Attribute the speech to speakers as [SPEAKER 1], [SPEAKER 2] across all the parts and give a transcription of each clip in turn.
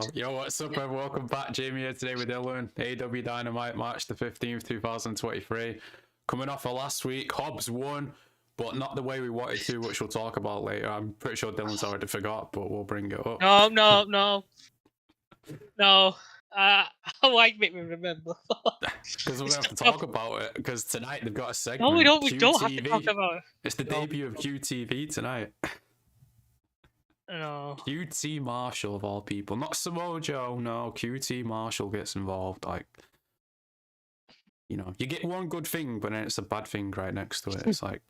[SPEAKER 1] pal. Yo, what's up, everyone? Welcome back. Jamie here today with Dylan. AEW Dynamite March the 15th, 2023. Coming off of last week, Hobbs won, but not the way we wanted to, which we'll talk about later. I'm pretty sure Dylan's already forgot, but we'll bring it up.
[SPEAKER 2] No. Why make me remember?
[SPEAKER 1] Because we're going to have to talk about it, because tonight they've got a segment.
[SPEAKER 2] No, we don't have to talk about it.
[SPEAKER 1] It's the debut of QTV tonight.
[SPEAKER 2] No.
[SPEAKER 1] QT Marshall, of all people. Not Samoa Joe, no. QT Marshall gets involved. Like, you know, you get one good thing, but then it's a bad thing right next to it. It's like...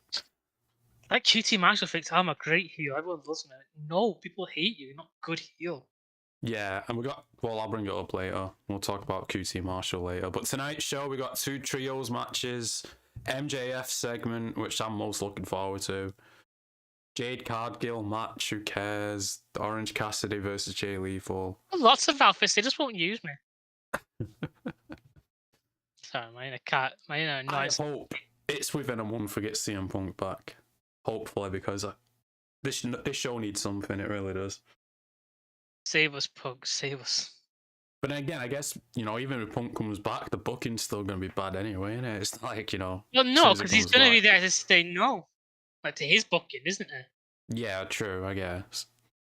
[SPEAKER 2] That QT Marshall thinks I'm a great heel. Everyone loves me. No, people hate you. You're not a good heel.
[SPEAKER 1] Yeah, and we got... Well, I'll bring it up later. We'll talk about QT Marshall later. But tonight's show, we got 2 trios matches. MJF segment, which I'm most looking forward to. Jade Cargill match, who cares? Orange Cassidy versus Jay Lethal.
[SPEAKER 2] Lots of outfits, they just won't use me. Sorry, my inner cat. My inner noise.
[SPEAKER 1] I hope it's within a month we get CM Punk back. Hopefully, because this show needs something, it really does.
[SPEAKER 2] Save us, Punk, save us.
[SPEAKER 1] But then again, I guess, you know, even if Punk comes back, the booking's still going to be bad anyway, isn't it? It's like, you know...
[SPEAKER 2] Well, no, because he's going to be there to say no. Like, to his booking, isn't it?
[SPEAKER 1] Yeah, true, I guess.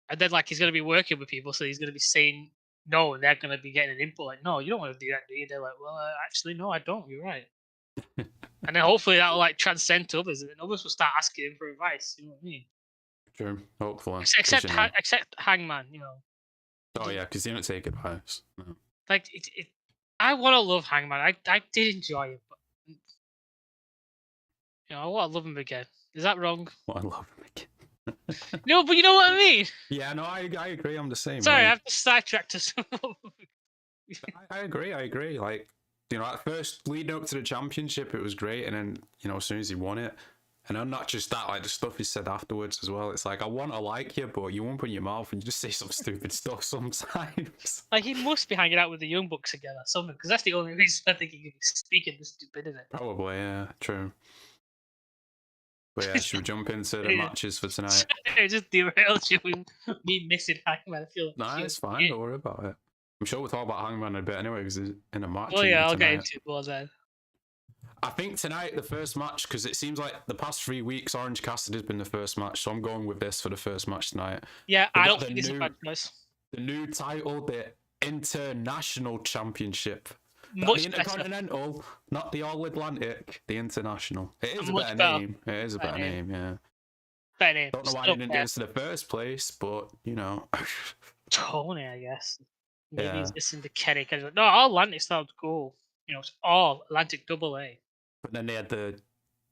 [SPEAKER 2] And then, like, he's going to be working with people, so he's going to be saying no, and they're going to be getting an input like, no, you don't want to do that, do you? They're like, well, actually, no, I don't, you're right. And then hopefully that'll, like, transcend to others, and then others will start asking him for advice, you know what I mean?
[SPEAKER 1] True, hopefully.
[SPEAKER 2] Except Hangman, you know.
[SPEAKER 1] Oh, yeah, because he don't take advice. No.
[SPEAKER 2] Like, I want to love Hangman. I did enjoy it, but... You know, I want to love him again. Is that wrong?
[SPEAKER 1] Well, I love him again.
[SPEAKER 2] No, but you know what I mean?
[SPEAKER 1] Yeah, no, I agree. I'm the same.
[SPEAKER 2] Sorry,
[SPEAKER 1] like,
[SPEAKER 2] I've sidetracked us.
[SPEAKER 1] I agree. Like, you know, at first, leading up to the championship, it was great. And then, you know, as soon as he won it, and then not just that, like the stuff he said afterwards as well. It's like, I want to like you, but you won't put in your mouth and you just say some stupid stuff sometimes.
[SPEAKER 2] Like, he must be hanging out with the Young Bucks again or something, because that's the only reason I think he can be speaking this stupidity.
[SPEAKER 1] Probably, yeah, true. But yeah, should we jump into the matches for tonight?
[SPEAKER 2] It just derailed you with me missing Hangman. I feel
[SPEAKER 1] nah, it's fine. Don't worry about it. I'm sure we'll talk about Hangman in a bit anyway, because he's in a match.
[SPEAKER 2] Oh yeah, I'll get into it more then.
[SPEAKER 1] I think tonight, the first match, because it seems like the past 3 weeks, Orange Cassidy's been the first match, so I'm going with this for the first match tonight.
[SPEAKER 2] Yeah, I don't think it's a bad choice.
[SPEAKER 1] The new title, the International Championship.
[SPEAKER 2] Much
[SPEAKER 1] the Intercontinental,
[SPEAKER 2] better.
[SPEAKER 1] Not the All Atlantic, the International. It is a
[SPEAKER 2] Much
[SPEAKER 1] better name. It is a better name, yeah.
[SPEAKER 2] Better name.
[SPEAKER 1] Don't know why I didn't do this in the first place, but, you know.
[SPEAKER 2] Tony, I guess. Maybe he's listening to Kenny. No, all Atlantic sounds cool. You know, it's all Atlantic AA.
[SPEAKER 1] But then they had the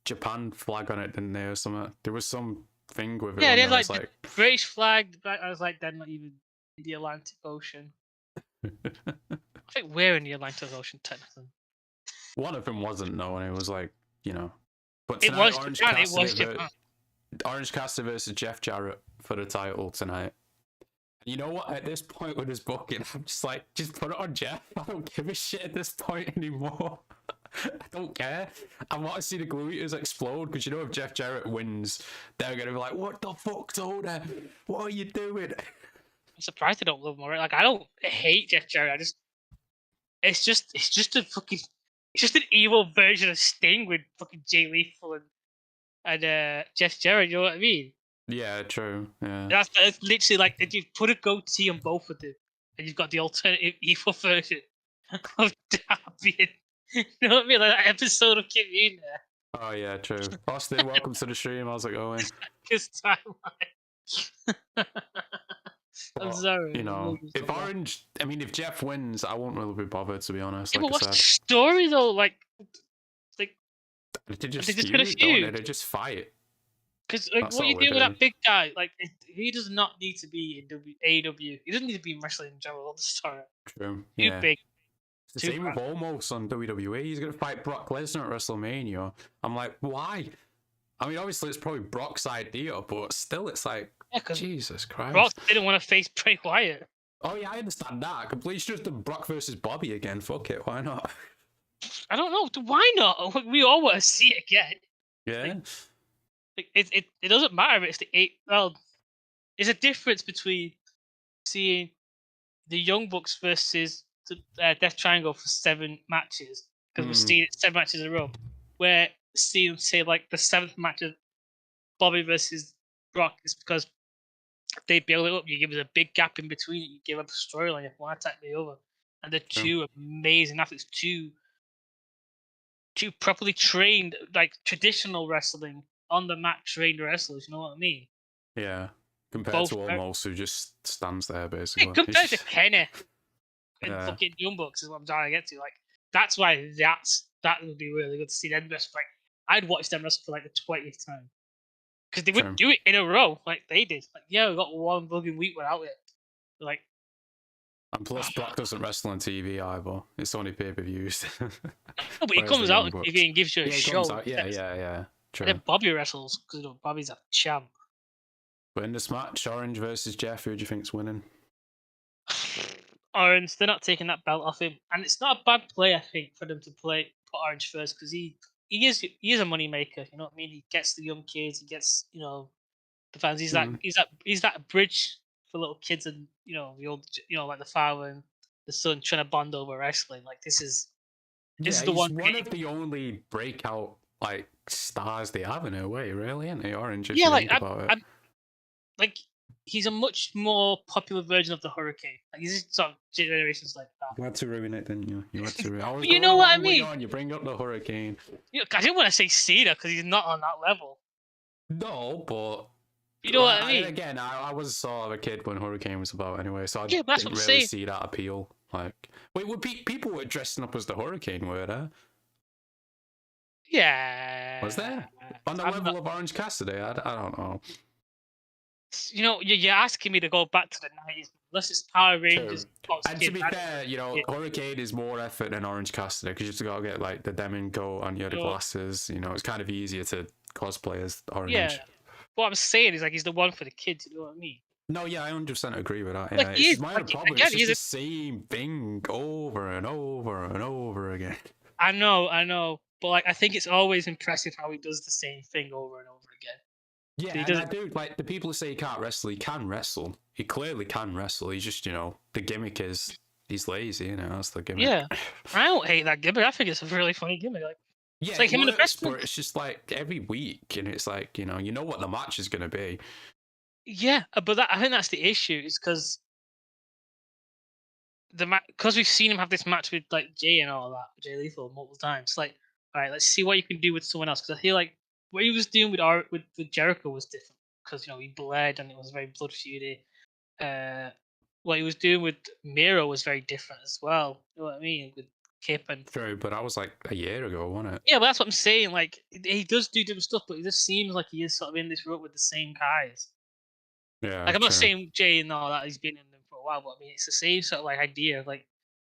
[SPEAKER 1] Japan flag on it, didn't they, or something? There was some thing with it.
[SPEAKER 2] Yeah, they had like the British flag. I was like, they're not even in the Atlantic Ocean. I think we're in the Atlantic Ocean, technically.
[SPEAKER 1] One of them wasn't, though, and it was like, you know. But
[SPEAKER 2] tonight, it was Japan. It was Japan.
[SPEAKER 1] Orange Cassidy versus Jeff Jarrett for the title tonight. You know what? At this point with his booking, I'm just like, just put it on Jeff. I don't give a shit at this point anymore. I don't care. I want to see the gluteus explode, because you know if Jeff Jarrett wins, they're going to be like, what the fuck, Tony? What are you doing?
[SPEAKER 2] I'm surprised they don't love him already. Like, I don't hate Jeff Jarrett. It's just an evil version of Sting with fucking Jay Lethal and Jeff Jarrett. You know what I mean?
[SPEAKER 1] Yeah, true. Yeah.
[SPEAKER 2] That's literally like, if you put a goatee on both of them, and you've got the alternative evil version of Darby. You know what I mean? Like that episode of Community.
[SPEAKER 1] Oh yeah, true. Austin, welcome to the stream. How's it going?
[SPEAKER 2] His timeline. I'm sorry.
[SPEAKER 1] You know, if Jeff wins, I won't really be bothered, to be honest.
[SPEAKER 2] Yeah,
[SPEAKER 1] like
[SPEAKER 2] but what's the story though? Like
[SPEAKER 1] they just feud. They just fight.
[SPEAKER 2] Because like, what you do with that big guy? Like, he does not need to be in AEW. He doesn't need to be in wrestling in general. Sorry.
[SPEAKER 1] True.
[SPEAKER 2] Too big.
[SPEAKER 1] It's the same with Omos on WWE. He's going to fight Brock Lesnar at WrestleMania. I'm like, why? I mean, obviously, it's probably Brock's idea, but still, it's like, Jesus Christ.
[SPEAKER 2] Brock didn't want to face Bray Wyatt.
[SPEAKER 1] Oh, yeah, I understand that. Completely should have done Brock versus Bobby again. Fuck it. Why not?
[SPEAKER 2] I don't know. Why not? We all want to see it again.
[SPEAKER 1] Yeah.
[SPEAKER 2] It doesn't matter if it's the 8. Well, there's a difference between seeing the Young Bucks versus the Death Triangle for 7 matches, because we've seen it 7 matches in a row, where seeing say like the 7th match of Bobby versus Brock is because they build it up. You give us a big gap in between it. You give up a storyline. You one attack the other, and they're two amazing athletes, two properly trained, like traditional wrestling on the mat trained wrestlers. You know what I mean?
[SPEAKER 1] Yeah. Compared
[SPEAKER 2] Both
[SPEAKER 1] to Almost, who just stands there basically.
[SPEAKER 2] compared to Kenny and
[SPEAKER 1] Yeah.
[SPEAKER 2] fucking Young Bucks is what I'm trying to get to. Like that's why that would be really good to see them wrestle. Like I'd watch them wrestle for like the 20th time because they wouldn't do it in a row like they did. Like yeah, we got one bugging week without it. Like.
[SPEAKER 1] And plus, Brock doesn't wrestle on TV either. It's only pay-per-views.
[SPEAKER 2] No, but he comes out on TV and gives you a show.
[SPEAKER 1] Yeah. True.
[SPEAKER 2] And then Bobby wrestles because Bobby's a champ.
[SPEAKER 1] But in this match, Orange versus Jeff, who do you think's winning?
[SPEAKER 2] Orange, they're not taking that belt off him, and it's not a bad play, I think, for them to put Orange first because he is a money maker. You know what I mean? He gets the young kids, he gets the fans. He's that bridge for little kids and the old like the father and the son trying to bond over wrestling. Like this is the one.
[SPEAKER 1] One of the only breakout like stars they have in a way, really, isn't he? Orange.
[SPEAKER 2] Yeah, like like he's a much more popular version of the Hurricane. Like he's sort of generations like that.
[SPEAKER 1] You had to ruin it, didn't you? You had to ruin it.
[SPEAKER 2] You know what I mean?
[SPEAKER 1] You bring up the Hurricane.
[SPEAKER 2] I didn't want to say Cena because he's not on that level.
[SPEAKER 1] No, but
[SPEAKER 2] you know what I mean.
[SPEAKER 1] Again, I was sort of a kid when Hurricane was about anyway, so I
[SPEAKER 2] didn't really
[SPEAKER 1] see that appeal. Like, wait, people were dressing up as the Hurricane, were there?
[SPEAKER 2] Yeah.
[SPEAKER 1] Was there on the level of Orange Cassidy? I don't know.
[SPEAKER 2] You're asking me to go back to the 90s. Unless it's Power Rangers.
[SPEAKER 1] And to be fair, Hurricane is more effort than Orange Cassidy because you just gotta get like the Demon coat on your glasses. It's kind of easier to cosplay as Orange.
[SPEAKER 2] Yeah. What I'm saying is like he's the one for the kids. You know what I mean?
[SPEAKER 1] No, yeah, I 100% agree with that.
[SPEAKER 2] Like,
[SPEAKER 1] it's my problem. It's just the same thing over and over and over again.
[SPEAKER 2] I know, but like I think it's always impressive how he does the same thing over and over again.
[SPEAKER 1] Yeah, and I do. Like the people who say he can't wrestle, he can wrestle. He clearly can wrestle. He's just, the gimmick is he's lazy. That's the gimmick.
[SPEAKER 2] Yeah, I don't hate that gimmick. I think it's a really funny gimmick. Like,
[SPEAKER 1] yeah,
[SPEAKER 2] it's like him in the best.
[SPEAKER 1] But it's just like every week, and it's like you know what the match is going to be.
[SPEAKER 2] Yeah, but I think that's the issue. Is because because we've seen him have this match with like Jay and all that, Jay Lethal multiple times. Like, all right, let's see what you can do with someone else. Because I feel like what he was doing with Jericho was different. Because he bled and it was very blood feudy. What he was doing with Miro was very different as well. You know what I mean? With Kip and
[SPEAKER 1] true, but that was like a year ago, wasn't it?
[SPEAKER 2] Yeah, but that's what I'm saying. Like he does do different stuff, but it just seems like he is sort of in this rut with the same guys.
[SPEAKER 1] Yeah.
[SPEAKER 2] Like I'm not saying Jay and all that he's been in them for a while, but I mean it's the same sort of like idea of like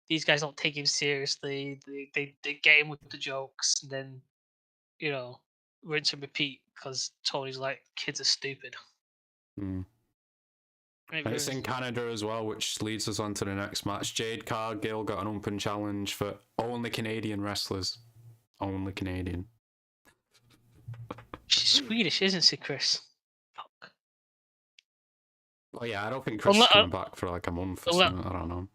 [SPEAKER 2] these guys don't take him seriously. They get him with the jokes, and then rinse and repeat because Tony's like kids are stupid.
[SPEAKER 1] And it's in Canada as well, which leads us on to the next match. Jade Cargill got an open challenge for only Canadian wrestlers. Only Canadian.
[SPEAKER 2] She's Swedish, isn't she, Chris? Fuck.
[SPEAKER 1] Well, yeah, I don't think Chris is coming back for like a month or something. I don't know.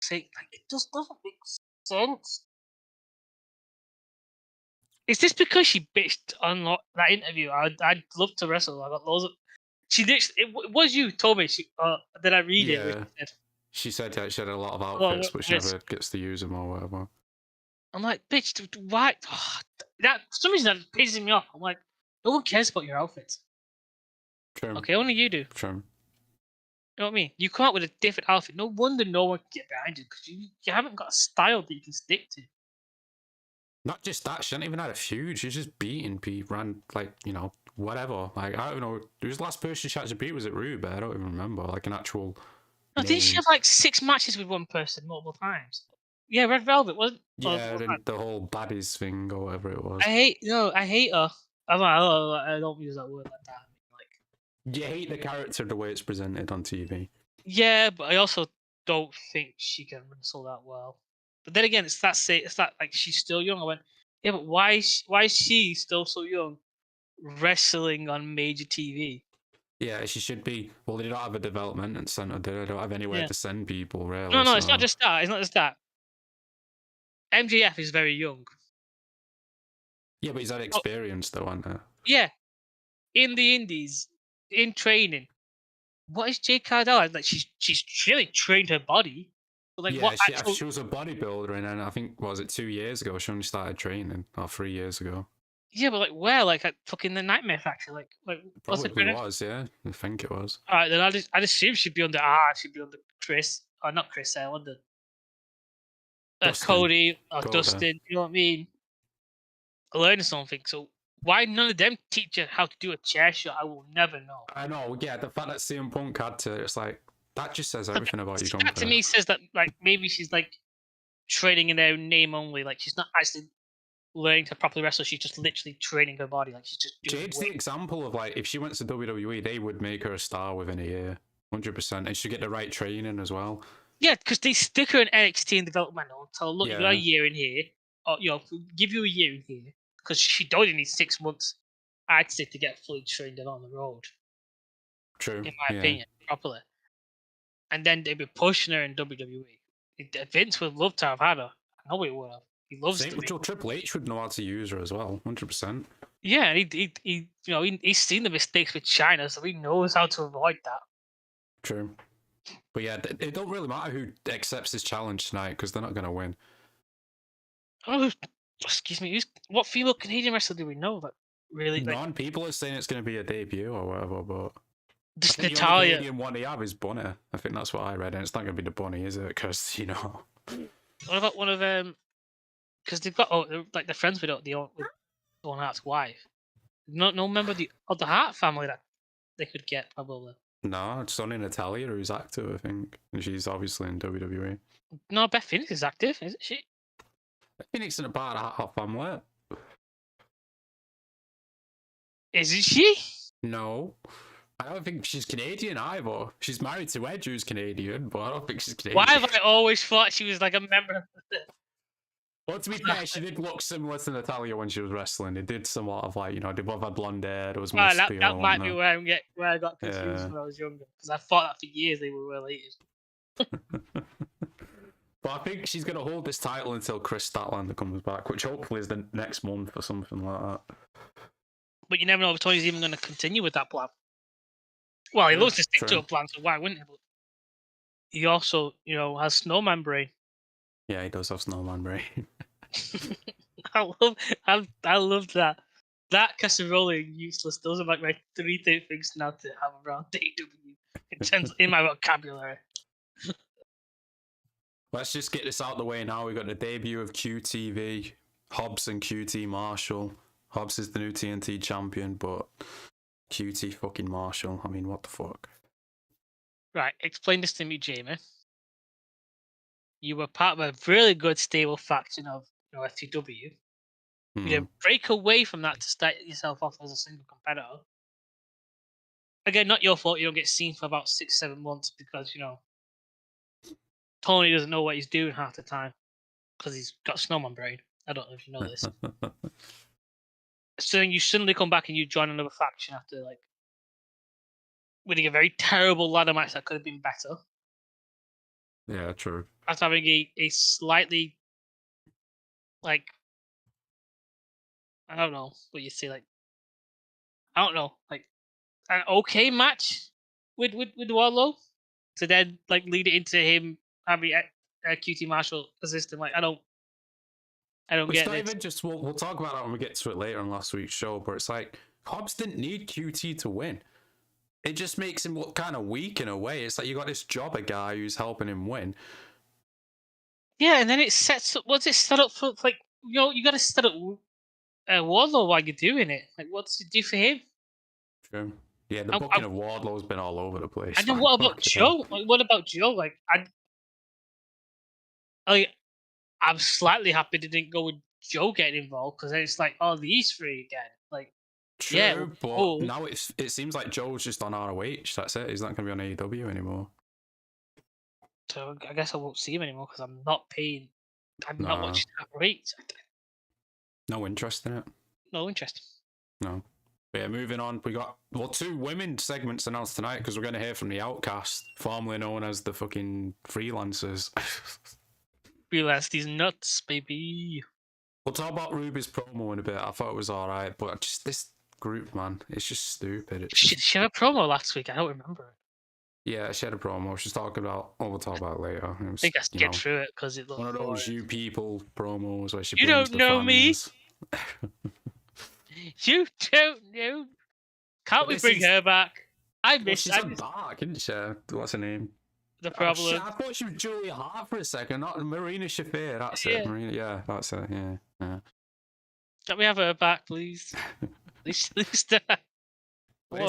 [SPEAKER 2] See, it just doesn't make sense. Is this because she bitched on that interview? I'd love to wrestle. I got loads of. She did. It was you told me. Did I read it?
[SPEAKER 1] She said that she had a lot of outfits, but she never gets to use them or whatever.
[SPEAKER 2] I'm like, bitch, why? That for some reason that pisses me off. I'm like, no one cares about your outfits.
[SPEAKER 1] True.
[SPEAKER 2] Okay, only you do.
[SPEAKER 1] True.
[SPEAKER 2] You know what I mean? You come out with a different outfit. No wonder no one can get behind you because you haven't got a style that you can stick to.
[SPEAKER 1] Not just that, she hadn't even had a feud. She's just beating people, ran like whatever. Like I don't know. Who's the last person she had to beat? Was it Rude? I don't even remember. Like an actual.
[SPEAKER 2] No, didn't she have like 6 matches with one person multiple times? Yeah, Red Velvet wasn't.
[SPEAKER 1] Yeah, the whole baddies thing or whatever it was.
[SPEAKER 2] I hate her. I don't use that word like that. Like,
[SPEAKER 1] you hate the character the way it's presented on TV.
[SPEAKER 2] Yeah, but I also don't think she can wrestle that well. But then again, it's that like she's still young. I went, yeah, but why is she still so young, wrestling on major TV?
[SPEAKER 1] Yeah, she should be. Well, they don't have a development center. They don't have anywhere
[SPEAKER 2] Yeah.
[SPEAKER 1] to send people, really.
[SPEAKER 2] No,
[SPEAKER 1] So.
[SPEAKER 2] it's not just that. It's not just that. MJF is very young.
[SPEAKER 1] Yeah, but he's had experience, though, hasn't he?
[SPEAKER 2] Yeah, in the indies, in training. What is Jade Cargill? Like she's really trained her body. But like
[SPEAKER 1] Yeah,
[SPEAKER 2] what actual?
[SPEAKER 1] she was a bodybuilder, and I think, was it 2 years ago? She only started training, or 3 years ago.
[SPEAKER 2] Yeah, but like where? Like at fucking the Nightmare Factory. Like what's it?
[SPEAKER 1] Probably was, yeah. I think it was.
[SPEAKER 2] All right, then I'd assume she'd be under she'd be under Chris or not Chris. Under
[SPEAKER 1] Dustin.
[SPEAKER 2] Cody or
[SPEAKER 1] Coda.
[SPEAKER 2] Dustin. You know what I mean? Learning something. So why none of them teach her how to do a chair shot? I will never know.
[SPEAKER 1] I know. Yeah, the fact that CM Punk had to, it's like that just says everything about your company.
[SPEAKER 2] That to me says that like maybe she's like training in her name only. Like she's not actually learning to properly wrestle. She's just literally training her body. Like she's just doing
[SPEAKER 1] Jade's the example of like if she went to WWE, they would make her a star within a year, 100%, and she'd get the right training as well.
[SPEAKER 2] Yeah, because they stick her in NXT and developmental and tell her, look,
[SPEAKER 1] Yeah.
[SPEAKER 2] you got a year in here, or give you a year in here, because she only needs 6 months, I'd say, to get fully trained and on the road.
[SPEAKER 1] True.
[SPEAKER 2] In my opinion, properly. And then they'd be pushing her in WWE. Vince would love to have had her. I know he would have. He loves
[SPEAKER 1] Same with Triple H would know how to use her as well, 100%.
[SPEAKER 2] Yeah, and he's seen the mistakes with China, so he knows how to avoid that.
[SPEAKER 1] True. But yeah, it don't really matter who accepts this challenge tonight because they're not going to win.
[SPEAKER 2] Oh, excuse me. What female Canadian wrestler do we know that really?
[SPEAKER 1] None. People are saying it's going to be a debut or whatever, but
[SPEAKER 2] just
[SPEAKER 1] I think
[SPEAKER 2] Natalia.
[SPEAKER 1] The only Canadian one they have is Bunny. I think that's what I read, and it's not going to be the Bunny, is it? Because
[SPEAKER 2] What about one of them? Because they've got like they're friends with the Owen Hart's wife. No member of the Hart family that they could get probably.
[SPEAKER 1] No, it's only Natalia who's active, I think, and she's obviously in WWE.
[SPEAKER 2] No, Beth Phoenix is active, isn't she?
[SPEAKER 1] Beth Phoenix isn't a part of Hart family.
[SPEAKER 2] Isn't she?
[SPEAKER 1] No. I don't think she's Canadian either. She's married to Edge, who's Canadian, but I don't think she's Canadian.
[SPEAKER 2] Why have I always thought she was like a member of the...
[SPEAKER 1] Well, to be fair, she did look similar to Natalia when she was wrestling. They did somewhat of like, they both had blonde hair. There was musty.
[SPEAKER 2] That might be where I got confused when I was younger. Because I thought that for years they were related.
[SPEAKER 1] But I think she's going to hold this title until Chris Statlander comes back, which hopefully is the next month or something like that.
[SPEAKER 2] But you never know if Tony's even going to continue with that plan. Well, he loves to stick to a plan, so why wouldn't he? But he also, has Snowman Brain.
[SPEAKER 1] Yeah, he does have Snowman Brain.
[SPEAKER 2] I love that. That casserole useless. Those are like my 3 things now to have around AEW in my vocabulary.
[SPEAKER 1] Let's just get this out of the way now. We've got the debut of QTV, Hobbs and QT Marshall. Hobbs is the new TNT champion, but QT fucking Marshall. I mean, what the fuck?
[SPEAKER 2] Right, explain this to me, Jamie. You were part of a really good stable faction of FTW. You break away from that to start yourself off as a single competitor. Again, not your fault. You don't get seen for about 6-7 months because Tony doesn't know what he's doing half the time because he's got Snowman Brain. I don't know if you know this. So then you suddenly come back and you join another faction after winning a very terrible ladder match that could have been better.
[SPEAKER 1] Yeah, true.
[SPEAKER 2] After having a slightly I don't know what you say, I don't know, an okay match with Wardlow to then lead it into him having a QT Marshall assistant. I don't get it.
[SPEAKER 1] Even just we'll talk about that when we get to it later on last week's show. But it's like Hobbs didn't need QT to win. It just makes him look kind of weak in a way. It's like you got this jobber guy who's helping him win.
[SPEAKER 2] Yeah, and then it sets up. What's it set up for? You got to set up Wardlow while you're doing it. What does it do for him?
[SPEAKER 1] True. Yeah, the booking of Wardlow's been all over the place.
[SPEAKER 2] And then what about Joe? What about Joe? I'm slightly happy they didn't go with Joe getting involved because then it's these three again.
[SPEAKER 1] True,
[SPEAKER 2] yeah,
[SPEAKER 1] but now it seems like Joe's just on ROH. That's it. He's not going to be on AEW anymore.
[SPEAKER 2] So I guess I won't see him anymore because I'm not paying. I'm not watching that rate.
[SPEAKER 1] No interest in it.
[SPEAKER 2] No interest.
[SPEAKER 1] No. Yeah, moving on. We got 2 women segments announced tonight because we're going to hear from the Outcasts, formerly known as the fucking freelancers.
[SPEAKER 2] Realize these nuts, baby.
[SPEAKER 1] We'll talk about Ruby's promo in a bit. I thought it was alright, but just this group, man, it's just stupid. It's just...
[SPEAKER 2] She had a promo last week. I don't remember it.
[SPEAKER 1] Yeah, she had a promo. She's talking about. Oh, we'll talk about it later. It was,
[SPEAKER 2] I think I skipped through it because it looked
[SPEAKER 1] one of those
[SPEAKER 2] boring.
[SPEAKER 1] you people promos where she
[SPEAKER 2] You
[SPEAKER 1] blames
[SPEAKER 2] don't know
[SPEAKER 1] the
[SPEAKER 2] me.
[SPEAKER 1] fans.
[SPEAKER 2] You don't know. Can't we bring her back? I miss.
[SPEAKER 1] She's a back, isn't she? What's her name?
[SPEAKER 2] The problem.
[SPEAKER 1] Shit, I thought she was Julia Hart for a second, not Marina Shafir. That's it. Marina, yeah, that's it. Yeah.
[SPEAKER 2] Can we have her back, please? Please.
[SPEAKER 1] This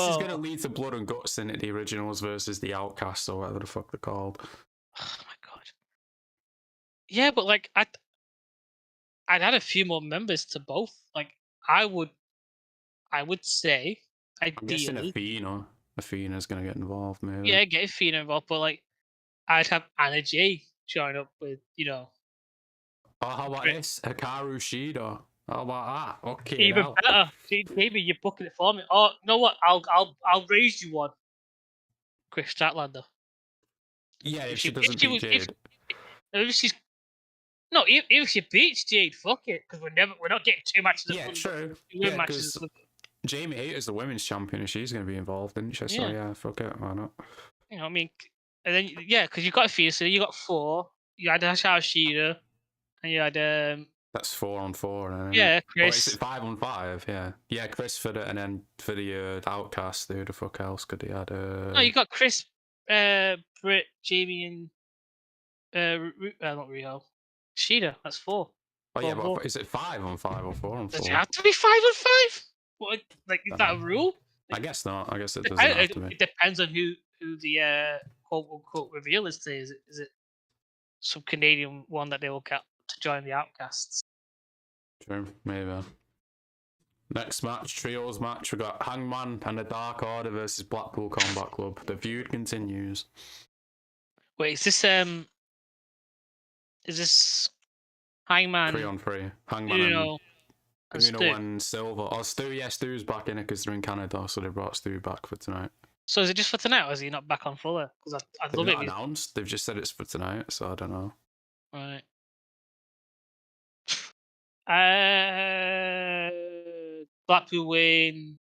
[SPEAKER 1] is going to lead to blood and guts in it, the originals versus the Outcasts or whatever the fuck they're called.
[SPEAKER 2] Oh my god. Yeah, but like I'd add a few more members to both. Like I would say ideally.
[SPEAKER 1] I'm guessing Athena's going to get involved, maybe.
[SPEAKER 2] Yeah, get Athena involved, but like I'd have Anna Jay join up with,
[SPEAKER 1] Oh, how about this? Hikaru Shida. How about that? Okay.
[SPEAKER 2] Even better. Maybe you're booking it for me. Oh, you know what? I'll raise you one. Chris Statlander.
[SPEAKER 1] Yeah, if she doesn't beat Jade.
[SPEAKER 2] If she beats Jade, fuck it, because we're not getting 2 matches.
[SPEAKER 1] Yeah, true. Yeah, because Jamie Hayter's the women's champion, and she's going to be involved, isn't she? So yeah, fuck it, why not?
[SPEAKER 2] You know, I mean, and then because you've got Athena, so you got 4. You had Shida, and you had
[SPEAKER 1] That's 4 on 4.
[SPEAKER 2] Yeah, Chris.
[SPEAKER 1] Or is it 5 on 5? Yeah, Chris for the, and then for the Outcast, who the fuck else could he add?
[SPEAKER 2] No, you got Chris, Britt, Jamie, and not Rio. Shida. That's 4.
[SPEAKER 1] Oh yeah, but is it 5 on 5 or 4 on 4?
[SPEAKER 2] Does it have to be 5 on 5? What? Like, is that a rule?
[SPEAKER 1] I guess not. I guess it doesn't have to be.
[SPEAKER 2] It depends on who the quote unquote reveal is. Is it some Canadian one that they will get to join the Outcasts?
[SPEAKER 1] True, maybe. Next match, trios match. We got Hangman and the Dark Order versus Blackpool Combat Club. The feud continues.
[SPEAKER 2] Wait, is this Hangman?
[SPEAKER 1] 3 on 3. Hangman
[SPEAKER 2] Uno
[SPEAKER 1] and Silver. Oh, Stu. Yeah, Stu's back in it because they're in Canada, so they brought Stu back for tonight.
[SPEAKER 2] So is it just for tonight, or is he not back on Fuller? Because I'd love it.
[SPEAKER 1] Not announced. They've just said it's for tonight, so I don't know.
[SPEAKER 2] Right. Blackpool win.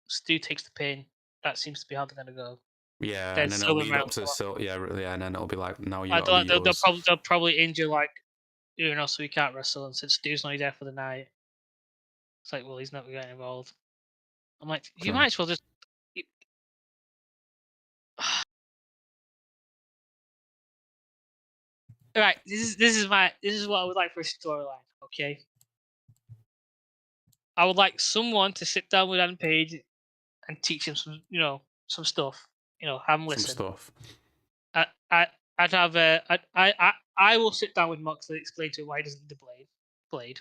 [SPEAKER 2] Stu takes the pin. That seems to be how they're gonna go.
[SPEAKER 1] Yeah, and then it'll lead up to and then it'll be like, now you.
[SPEAKER 2] They'll probably injure like Uno, so he can't wrestle, and since Stu's only there for the night, it's like, well, he's not getting involved. I'm like, you might as well just. Alright, this is what I would like for a storyline, okay? I would like someone to sit down with Adam Page and teach him some stuff. Have him listen.
[SPEAKER 1] Some stuff.
[SPEAKER 2] I'd have I will sit down with Moxley, explain to him why he doesn't need the blade.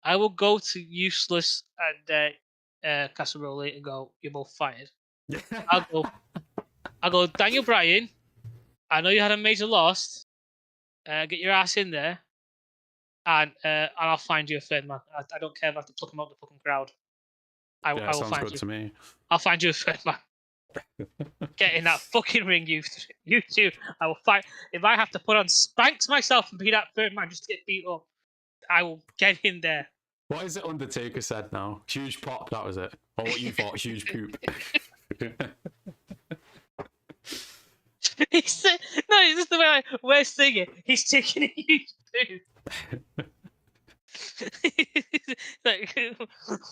[SPEAKER 2] I will go to Useless and Casserole and go, you're both fired. I'll go, Daniel Bryan, I know you had a major loss. Get your ass in there, and I'll find you a third man. I don't care if I have to pluck him out of the fucking crowd. I will find you. To me. I'll find you a third man. Get in that fucking ring, you two. I will fight. If I have to put on Spanx myself and be that third man just to get beat up, I will get in there.
[SPEAKER 1] What is it Undertaker said now? Huge pop, that was it. Or what you thought, huge poop.
[SPEAKER 2] He said, no, this is the way we're singing. He's taking a huge poop. Like,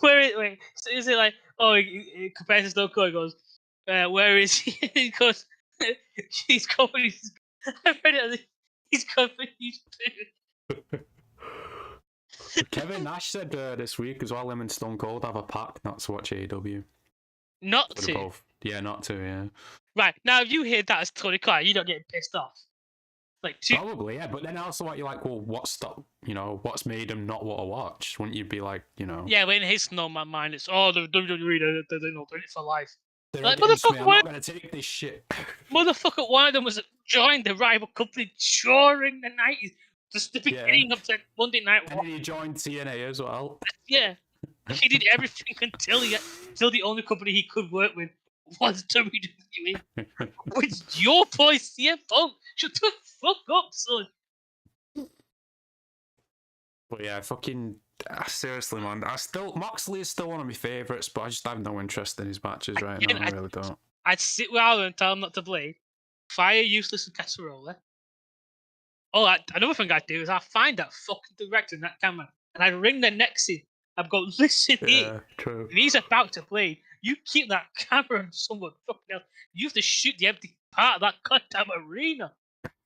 [SPEAKER 2] wait, so is it like, oh, he compares to Stone Cold, he goes, where is he? He goes, he's going, I've read it as he's going for huge poop.
[SPEAKER 1] Kevin Nash said this week as well, him and Stone Cold have a pact not to watch AEW.
[SPEAKER 2] Not to?
[SPEAKER 1] Both. Yeah, not to, yeah.
[SPEAKER 2] Right, now if you hear that as Tony Khan, you're not getting pissed off. Like,
[SPEAKER 1] probably, yeah, but then also you're like, well, what's made him not want to watch? Wouldn't you be like,
[SPEAKER 2] Yeah, but in his normal mind, it's, the WWE, they're doing it for life.
[SPEAKER 1] They're like, motherfucker, I'm not going to take this shit.
[SPEAKER 2] Motherfucker, one of them was joined the rival company during the 90s. Just the beginning of the Monday Night Raw.
[SPEAKER 1] And then he joined TNA as well.
[SPEAKER 2] Yeah. He did everything until the only company he could work with was WWE. With your boy CM Punk. Shut the fuck up, son.
[SPEAKER 1] But yeah, fucking seriously, man. Moxley is still one of my favourites, but I just have no interest in his matches right now. I really don't.
[SPEAKER 2] I'd sit with Alan and tell him not to blade. Fire Useless and Casserola. Oh, another thing I'd do is I'd find that fucking director and that camera, and I'd ring their necks in. I'd go, listen here.
[SPEAKER 1] True.
[SPEAKER 2] When he's about to play, you keep that camera on someone fucking else. You have to shoot the empty part of that goddamn arena.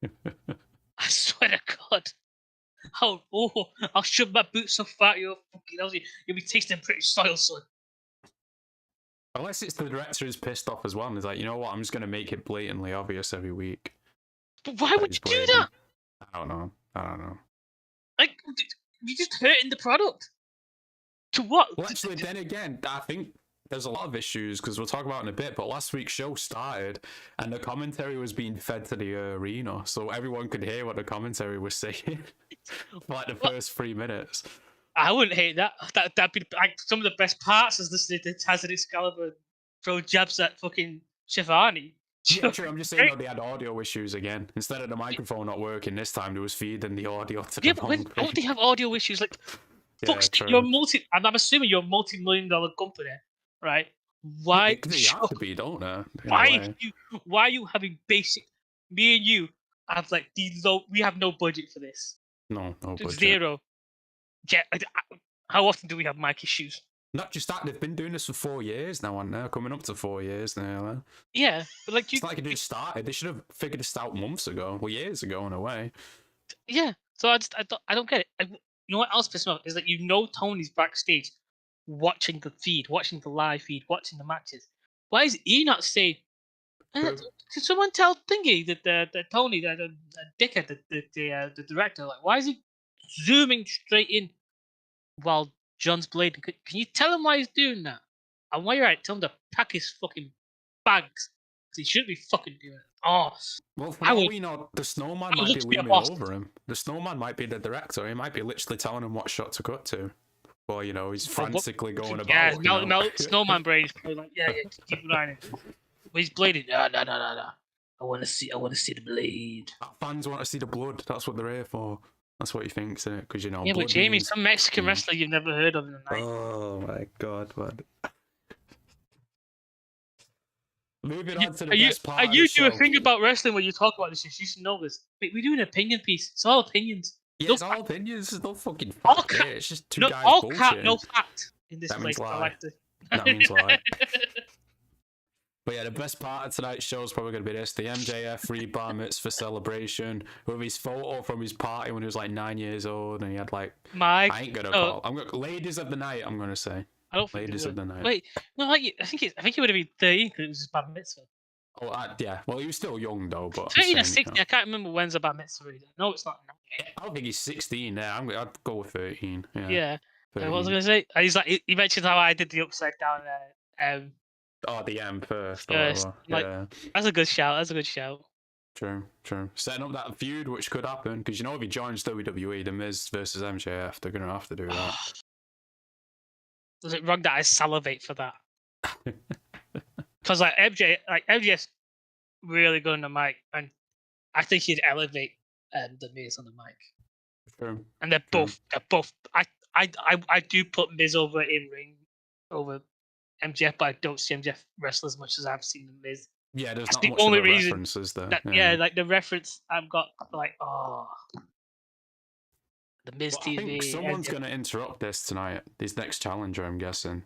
[SPEAKER 2] I swear to God. I'll shove my boots so far you'll be tasting British soil, son.
[SPEAKER 1] Unless it's the director who's pissed off as well, and he's like, you know what, I'm just going to make it blatantly obvious every week.
[SPEAKER 2] But why would you do that?
[SPEAKER 1] I don't know.
[SPEAKER 2] Like, you're just hurting the product. To what?
[SPEAKER 1] Well, actually, then again, I think there's a lot of issues, because we'll talk about it in a bit, but last week's show started, and the commentary was being fed to the arena, so everyone could hear what the commentary was saying for like the first 3 minutes.
[SPEAKER 2] I wouldn't hate that. That'd be like some of the best parts is listening to Taz and Excalibur throw jabs at fucking Shivani.
[SPEAKER 1] Yeah, true. I'm just saying they had audio issues again. Instead of the microphone not working this time, they was feeding the audio to the wrong thing.
[SPEAKER 2] Don't they have audio issues? Like, you're I'm assuming you're a multi-million-dollar company, right? Why?
[SPEAKER 1] They have to be, don't they?
[SPEAKER 2] Why are you having basic? Me and you have like these low. We have no budget for this.
[SPEAKER 1] No budget.
[SPEAKER 2] Zero. Yeah. How often do we have mic issues?
[SPEAKER 1] Not just that, they've been doing this for 4 years now, aren't they? Coming up to 4 years now.
[SPEAKER 2] Yeah, but like
[SPEAKER 1] it's like it just started. They should have figured this out months ago, well, years ago in a way.
[SPEAKER 2] Yeah, so I don't get it. You know what else pisses me off is that Tony's backstage, watching the feed, watching the live feed, watching the matches. Why is he not saying? Did someone tell Thingy that the Tony, the dickhead, the director, like, why is he zooming straight in while John's blading? Can you tell him why he's doing that? And while you're at it, tell him to pack his fucking bags. Because he shouldn't be fucking doing it. Oh.
[SPEAKER 1] Well, for all we know, the snowman might be looming over him. The snowman might be the director. He might be literally telling him what shot to cut to. Well, he's frantically going about.
[SPEAKER 2] Yeah, no, snowman brain is probably like, yeah, keep an eye on it. But he's blading. No. I want to see the blade.
[SPEAKER 1] Fans want to see the blood. That's what they're here for. That's what he thinks, isn't it? Because
[SPEAKER 2] Yeah, but Jamie, some Mexican wrestler you've never heard of in the night.
[SPEAKER 1] Oh my God, man. Moving on to the best part.
[SPEAKER 2] You do a thing about wrestling when you talk about this. You should know this. Wait, we do an opinion piece. It's all opinions.
[SPEAKER 1] Yeah, it's all opinions. There's no fucking fact. It's just two guys
[SPEAKER 2] all
[SPEAKER 1] bullshitting.
[SPEAKER 2] No fact in this place.
[SPEAKER 1] Lie.
[SPEAKER 2] I like to.
[SPEAKER 1] That means lie. But yeah, the best part of tonight's show is probably going to be this: the MJF rebar Mitzvah celebration with his photo from his party when he was like 9 years old, and he had like I ain't gonna call. Ladies of the night. I'm gonna say.
[SPEAKER 2] I don't
[SPEAKER 1] ladies of the night.
[SPEAKER 2] Wait, no, I think he would have been 13 because it was his bar mitzvah.
[SPEAKER 1] Oh, yeah. Well, he was still young though, but
[SPEAKER 2] 13 or 16. I can't remember when's the bar mitzvah. No, it's not.
[SPEAKER 1] I don't think he's 16 now. I'd go with 13.
[SPEAKER 2] Yeah. What was I gonna say? He's like he mentioned how I did the upside down.
[SPEAKER 1] The M first.
[SPEAKER 2] That's a good shout.
[SPEAKER 1] True. Setting up that feud, which could happen, because if he joins WWE, the Miz versus MJF, they're gonna have to do that.
[SPEAKER 2] Was it wrong that I salivate for that? Because MJF's really good on the mic, and I think he'd elevate the Miz on the mic.
[SPEAKER 1] True.
[SPEAKER 2] And they're both. I do put Miz over in ring over MJF, but I don't see MJF wrestle as much as I've seen the Miz.
[SPEAKER 1] Yeah, there's
[SPEAKER 2] That's
[SPEAKER 1] not
[SPEAKER 2] the
[SPEAKER 1] much
[SPEAKER 2] only
[SPEAKER 1] of a
[SPEAKER 2] reason
[SPEAKER 1] reference, is there?
[SPEAKER 2] like the reference I've got, like, the Miz TV.
[SPEAKER 1] I think someone's going to interrupt this tonight. This next challenger, I'm guessing.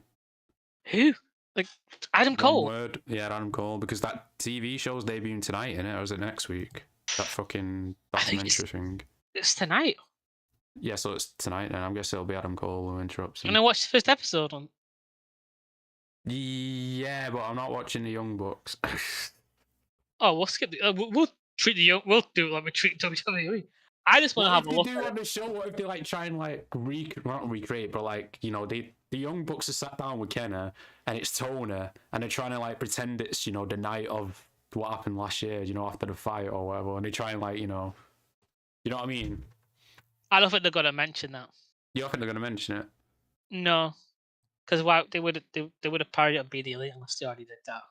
[SPEAKER 2] Who? Like Adam Cole?
[SPEAKER 1] Yeah, Adam Cole, because that TV show's debuting tonight, innit? Or is it next week? That fucking documentary thing.
[SPEAKER 2] It's tonight.
[SPEAKER 1] Yeah, so it's tonight, and I'm guessing it'll be Adam Cole who interrupts him.
[SPEAKER 2] And I watched the first episode on.
[SPEAKER 1] Yeah, but I'm not watching the Young Bucks.
[SPEAKER 2] We'll skip the. We'll treat the young. We'll do it like we treat WWE. I just want to have a look.
[SPEAKER 1] What if they do on the show? What if they try and not recreate, but the Young Bucks are sat down with Kenna and it's Tony, and they're trying to pretend it's the night of what happened last year, after the fight or whatever, and they try and you know what I mean?
[SPEAKER 2] I don't think they're gonna mention that.
[SPEAKER 1] You don't think they're gonna mention it?
[SPEAKER 2] No. Because why they would have parodied on Be the Elite unless they already did that.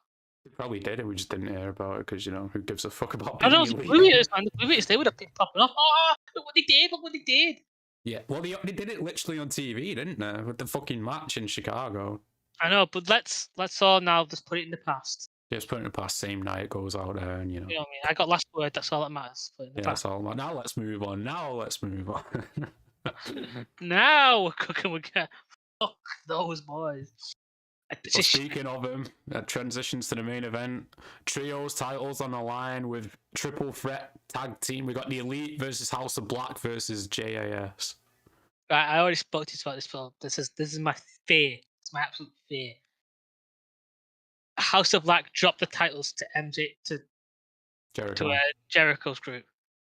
[SPEAKER 1] They probably did, and we just didn't hear about it because who gives a fuck about
[SPEAKER 2] I
[SPEAKER 1] being
[SPEAKER 2] know
[SPEAKER 1] the
[SPEAKER 2] the
[SPEAKER 1] elite?
[SPEAKER 2] Blue Eaters, man. The Blue Eaters, they would have been popping off. Oh, look what they did! Look what they did!
[SPEAKER 1] Yeah, well, they did it literally on TV, didn't they? With the fucking match in Chicago.
[SPEAKER 2] I know, but let's all now just put it in the past.
[SPEAKER 1] Just putting it past same night it goes out there, and
[SPEAKER 2] You know what I mean? I got last word. That's all that matters. Put it in the
[SPEAKER 1] yeah,
[SPEAKER 2] past.
[SPEAKER 1] that's all. Now let's move on.
[SPEAKER 2] Now we're cooking with gas. Fuck those boys.
[SPEAKER 1] Well, speaking of them, that transitions to the main event. Trios titles on the line with triple threat tag team. We got the Elite versus House of Black versus JAS.
[SPEAKER 2] Right, I already spoke to you about this film. This is my fear. It's my absolute fear. House of Black dropped the titles to MJ to
[SPEAKER 1] Jericho.
[SPEAKER 2] Jericho's group,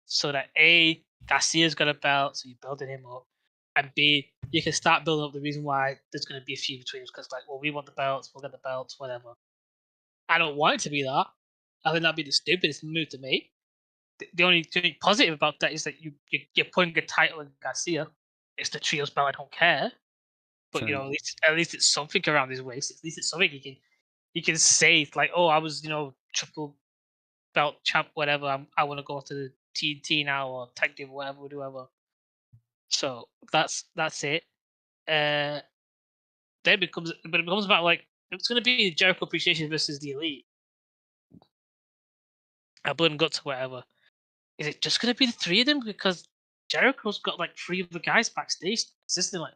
[SPEAKER 2] so that A, Garcia's got a belt, so you're building him up, and B, you can start building up the reason why there's going to be a feud between us because, like, well, we want the belts, we'll get the belts, whatever. I don't want it to be that. I think that'd be the stupidest move to make. The only positive about that is that you're putting a title in Garcia. It's the trios belt. I don't care, but
[SPEAKER 1] True.
[SPEAKER 2] at least it's something around his waist. At least it's something you can say like, oh, I was triple belt champ, whatever. I want to go to the TNT now or tag team, whatever. So that's it. Then it becomes about like it's going to be Jericho Appreciation versus the Elite. Blood and Guts or whatever. Is it just going to be the three of them? Because Jericho's got like three of the guys backstage assisting. Like,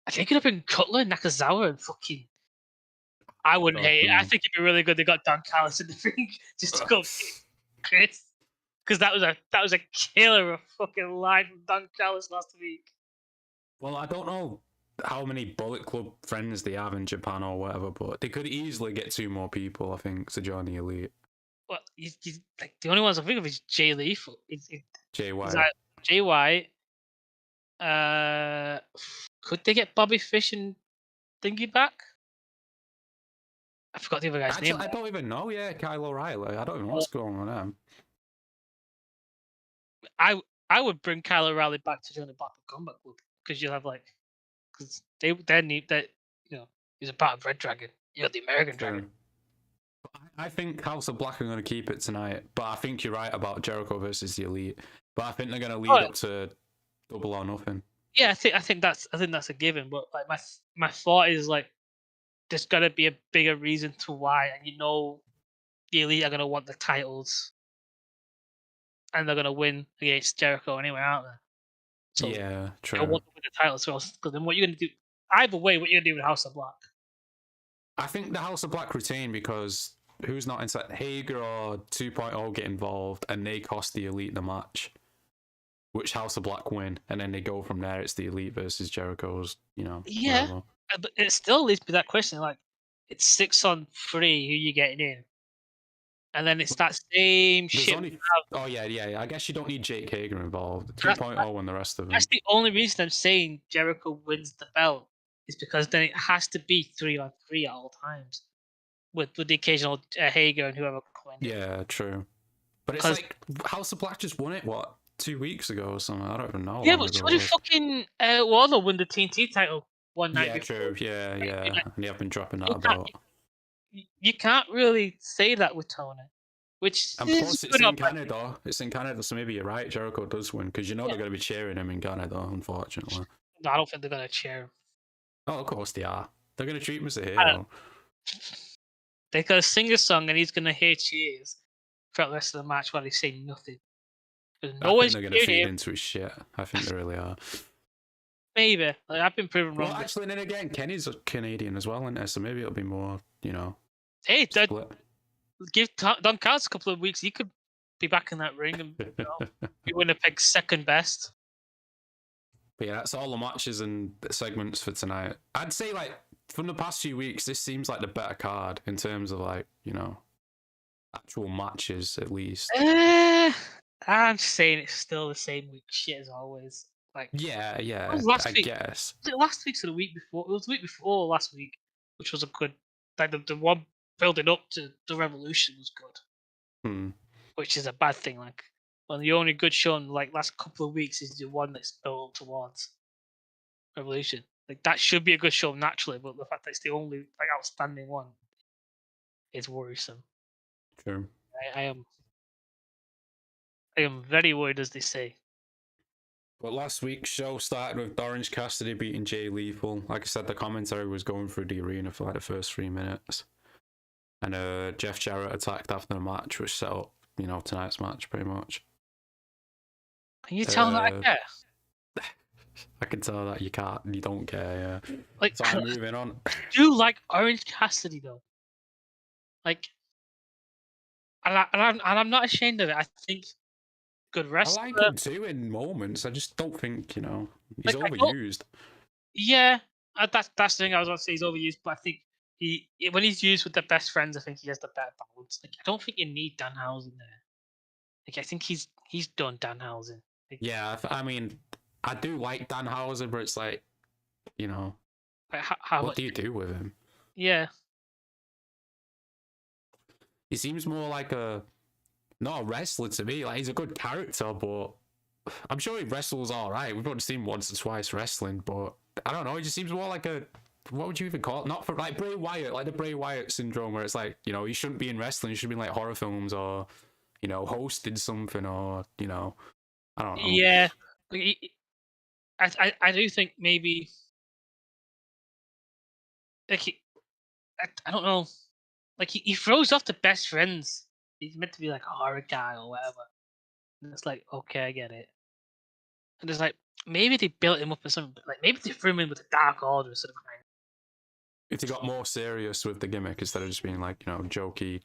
[SPEAKER 2] I think it could have been Cutler, Nakazawa, and fucking. I wouldn't hate it. I think it'd be really good. They got Don Callis in the ring just to go Chris, because that was a killer of fucking line from Don Callis last week.
[SPEAKER 1] Well, I don't know how many Bullet Club friends they have in Japan or whatever, but they could easily get 2 more people, I think, to join the Elite.
[SPEAKER 2] Well, like the only ones I think of is Jay Lethal.
[SPEAKER 1] Jay White.
[SPEAKER 2] Jay White. Could they get Bobby Fish and Thingy back? I forgot the other guy's name.
[SPEAKER 1] I don't even know. Yeah, Kyle O'Reilly. I don't even know what's going on with him.
[SPEAKER 2] I would bring Kyle O'Reilly back to join the Blackpool Combat Club because you'll have because they need that he's a part of Red Dragon. You got the American Dragon.
[SPEAKER 1] I think House of Black are going to keep it tonight, but I think you're right about Jericho versus the Elite. But I think they're going to lead up to Double or Nothing.
[SPEAKER 2] Yeah, I think that's a given. But like my thought is like there's got to be a bigger reason to why, and the Elite are going to want the titles, and they're going to win against Jericho anyway, aren't they? So
[SPEAKER 1] yeah, true.
[SPEAKER 2] They want to win the titles first, because then what you're going to do? Either way, what you're going to do with House of Black?
[SPEAKER 1] I think the House of Black retain because who's not inside? Hager or 2.0 get involved, and they cost the Elite the match. Which House of Black win, and then they go from there. It's the Elite versus Jericho's,
[SPEAKER 2] Yeah,
[SPEAKER 1] whatever.
[SPEAKER 2] but it still leads to that question. Like, it's 6-on-3 who you getting in, and then it's that same shit.
[SPEAKER 1] Oh yeah. I guess you don't need Jake Hager involved. 2.0 and the rest of them.
[SPEAKER 2] That's the only reason I'm saying Jericho wins the belt is because then it has to be 3-on-3 at all times, with the occasional Hager and whoever comes in.
[SPEAKER 1] Yeah, true. But it's like House of Black just won it. What? 2 weeks ago or something. I don't even know.
[SPEAKER 2] Yeah, but so did fucking Wardlow win the TNT title one night.
[SPEAKER 1] Yeah,
[SPEAKER 2] before.
[SPEAKER 1] True. Yeah. And they have been dropping that about.
[SPEAKER 2] You can't really say that with Tony. Which
[SPEAKER 1] and plus, it's in Canada. It's in Canada, so maybe you're right. Jericho does win because they're going to be cheering him in Canada. Unfortunately.
[SPEAKER 2] No, I don't think they're going to cheer him.
[SPEAKER 1] Oh, of course they are. They're going to treat him as a hero.
[SPEAKER 2] They're going to sing a song and he's going to hear cheers throughout the rest of the match while he's saying nothing.
[SPEAKER 1] I think they're going to feed into his shit. I think they really are.
[SPEAKER 2] Maybe. Like, I've been proven wrong.
[SPEAKER 1] Well, actually, then again, Kenny's Canadian as well, isn't it? So maybe it'll be more,
[SPEAKER 2] Hey, give Don Callis a couple of weeks. He could be back in that ring and be Winnipeg's second best.
[SPEAKER 1] But yeah, that's all the matches and the segments for tonight. I'd say, from the past few weeks, this seems like the better card in terms of, actual matches, at least.
[SPEAKER 2] I'm saying it's still the same week shit as always.
[SPEAKER 1] Yeah, I guess.
[SPEAKER 2] Was it last week's or the week before? It was the week before last week, which was a good. The one building up to the Revolution was good, which is a bad thing. The only good show in last couple of weeks is the one that's built towards Revolution. Like that should be a good show naturally, but the fact that it's the only like outstanding one is worrisome.
[SPEAKER 1] True.
[SPEAKER 2] I am very worried, as they say.
[SPEAKER 1] But last week's show started with Orange Cassidy beating Jay Lethal. Like I said, the commentary was going through the arena for like the first 3 minutes. And Jeff Jarrett attacked after the match, which set up, tonight's match pretty much.
[SPEAKER 2] Can you tell that I care?
[SPEAKER 1] I can tell that you don't care, yeah.
[SPEAKER 2] Like,
[SPEAKER 1] so I'm moving on.
[SPEAKER 2] I do like Orange Cassidy though. Like, and I'm not ashamed of it. I think good wrestler.
[SPEAKER 1] I like him too in moments. I just don't think, he's
[SPEAKER 2] like,
[SPEAKER 1] overused.
[SPEAKER 2] Yeah, that's the thing I was about to say. He's overused, but I think when he's used with the best friends, I think he has the better balance. Like, I don't think you need Danhausen there. Like, I think he's done Danhausen. Like,
[SPEAKER 1] yeah, I mean, I do like Danhausen, but it's like,
[SPEAKER 2] like what
[SPEAKER 1] do you do with him?
[SPEAKER 2] Yeah.
[SPEAKER 1] He seems more like not a wrestler to me. Like, he's a good character, but I'm sure he wrestles all right. We've only seen him once or twice wrestling, but I don't know. He just seems more like what would you even call it? Not for like Bray Wyatt, like the Bray Wyatt syndrome, where it's like, he shouldn't be in wrestling. He should be in like horror films or, hosting something or, I don't know.
[SPEAKER 2] Yeah. I do think maybe like I don't know. Like he throws off the best friends. He's meant to be like a horror guy or whatever. And it's like, okay, I get it. And it's like maybe they built him up as something. Like maybe they threw him in with a Dark Order sort of thing.
[SPEAKER 1] If they got more serious with the gimmick instead of just being like, jokey.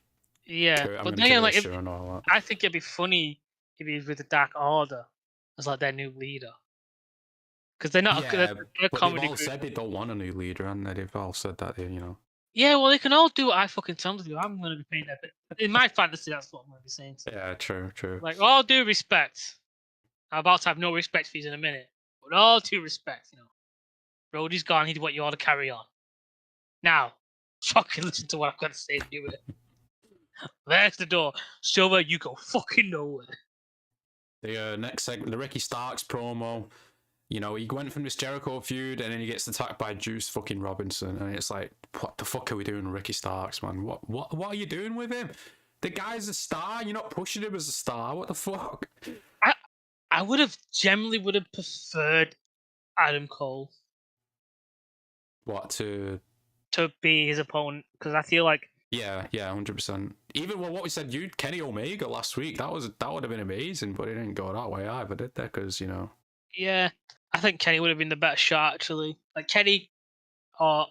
[SPEAKER 2] Yeah, but then like I think it'd be funny if he was with the Dark Order as like their new leader. Because they're not
[SPEAKER 1] they're
[SPEAKER 2] a comedy
[SPEAKER 1] they've all said they don't want a new leader, and they've all said that
[SPEAKER 2] Yeah, well, they can all do what I fucking tell them to do. I'm going to be paying that. But in my fantasy, that's what I'm going to be saying. So.
[SPEAKER 1] Yeah, true.
[SPEAKER 2] Like, all due respect. I'm about to have no respect for you in a minute. But all due respect, Brody's gone. He did what you ought to carry on. Now, fucking listen to what I've got to say to do with it. There's the door. Silver, you go fucking nowhere.
[SPEAKER 1] The next segment, the Ricky Starks promo. He went from this Jericho feud, and then he gets attacked by Juice fucking Robinson, and it's like, what the fuck are we doing with Ricky Starks, man? What are you doing with him? The guy's a star. You're not pushing him as a star. What the fuck?
[SPEAKER 2] I generally would have preferred Adam Cole.
[SPEAKER 1] What to
[SPEAKER 2] be his opponent, because I feel like
[SPEAKER 1] 100%. Even what we said, Kenny Omega last week, that would have been amazing, but it didn't go that way either, did that? Because
[SPEAKER 2] Yeah, I think Kenny would have been the better shot actually. Like Kenny or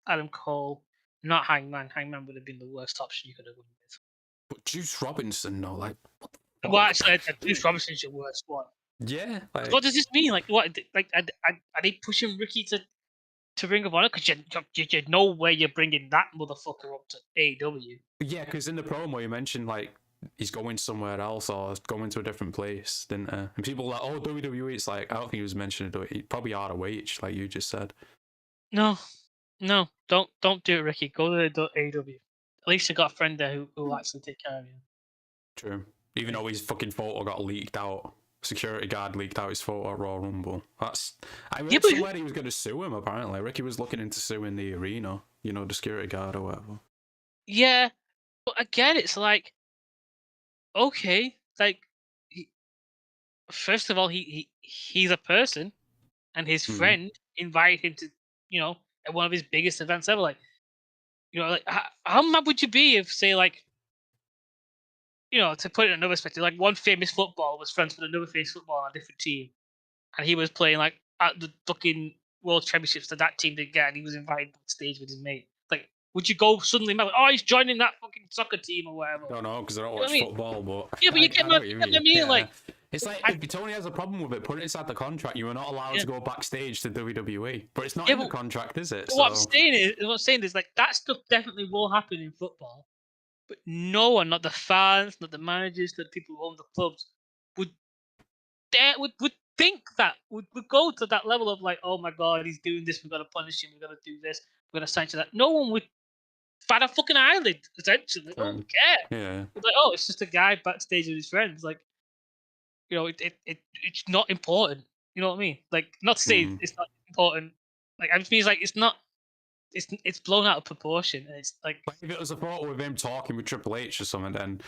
[SPEAKER 2] Adam Cole, not Hangman. Hangman would have been the worst option you could have won with.
[SPEAKER 1] But Juice Robinson, no, like.
[SPEAKER 2] Well, actually, Juice Robinson's your worst one.
[SPEAKER 1] Yeah. Like,
[SPEAKER 2] what does this mean? Like, what? Like, are they pushing Ricky to Ring of Honor? Because you know where you're bringing that motherfucker up to AEW.
[SPEAKER 1] Yeah, because in the promo you mentioned like he's going somewhere else or going to a different place, didn't he? And people were like, oh, WWE. It's like, I don't think he was mentioning it. Probably ROH, like you just said.
[SPEAKER 2] No, don't do it, Ricky. Go to the AEW. At least you got a friend there who will actually take care of you.
[SPEAKER 1] True. Even though his fucking photo got leaked out. Security guard leaked out his photo at Royal Rumble. I read somewhere he was going to sue him, apparently. Ricky was looking into suing the arena, the security guard or whatever.
[SPEAKER 2] Yeah, but again, it's like, okay, like, first of all, he's a person, and his friend invited him to, at one of his biggest events ever. Like, like, how mad would you be if, say, like, to put it in another perspective, like one famous footballer was friends with another famous footballer on a different team, and he was playing like at the fucking World Championships that team didn't get, and he was invited backstage with his mate. Like, would you go suddenly like, oh, he's joining that fucking soccer team or whatever?
[SPEAKER 1] I don't know, because I don't watch football, but
[SPEAKER 2] yeah, but you get what I mean. Yeah. Like,
[SPEAKER 1] it's like if Tony has a problem with it, put it inside the contract. You are not allowed to go backstage to WWE, but it's not in the contract, is it? So...
[SPEAKER 2] What I'm saying is like that stuff definitely will happen in football. But no one, not the fans, not the managers, not the people who own the clubs, would think that would go to that level of like, oh my god, he's doing this, we're gonna punish him, we're gonna do this, we're gonna sanction that. No one would bat a fucking eyelid, essentially. No one care.
[SPEAKER 1] Yeah.
[SPEAKER 2] It's like, oh, it's just a guy backstage with his friends. Like, it's not important. You know what I mean? Like, not to say it's not important Like I just mean like it's not. It's blown out of proportion, and it's like
[SPEAKER 1] If it was a photo of him talking with Triple H or something, then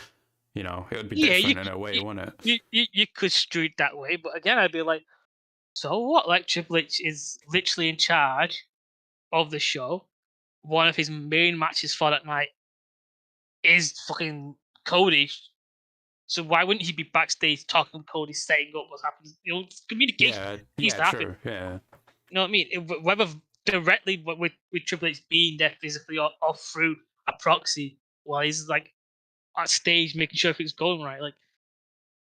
[SPEAKER 1] it would be
[SPEAKER 2] yeah,
[SPEAKER 1] different in a way, wouldn't it?
[SPEAKER 2] you could street that way, but again, I'd be like, so what? Like Triple H is literally in charge of the show. One of his main matches for that night is fucking Cody. So why wouldn't he be backstage talking with Cody, setting up what's happening? Communication needs to happen.
[SPEAKER 1] True, yeah.
[SPEAKER 2] You know what I mean? Whether directly with Triple H being there physically or through a proxy while he's like on stage making sure everything's going right. Like,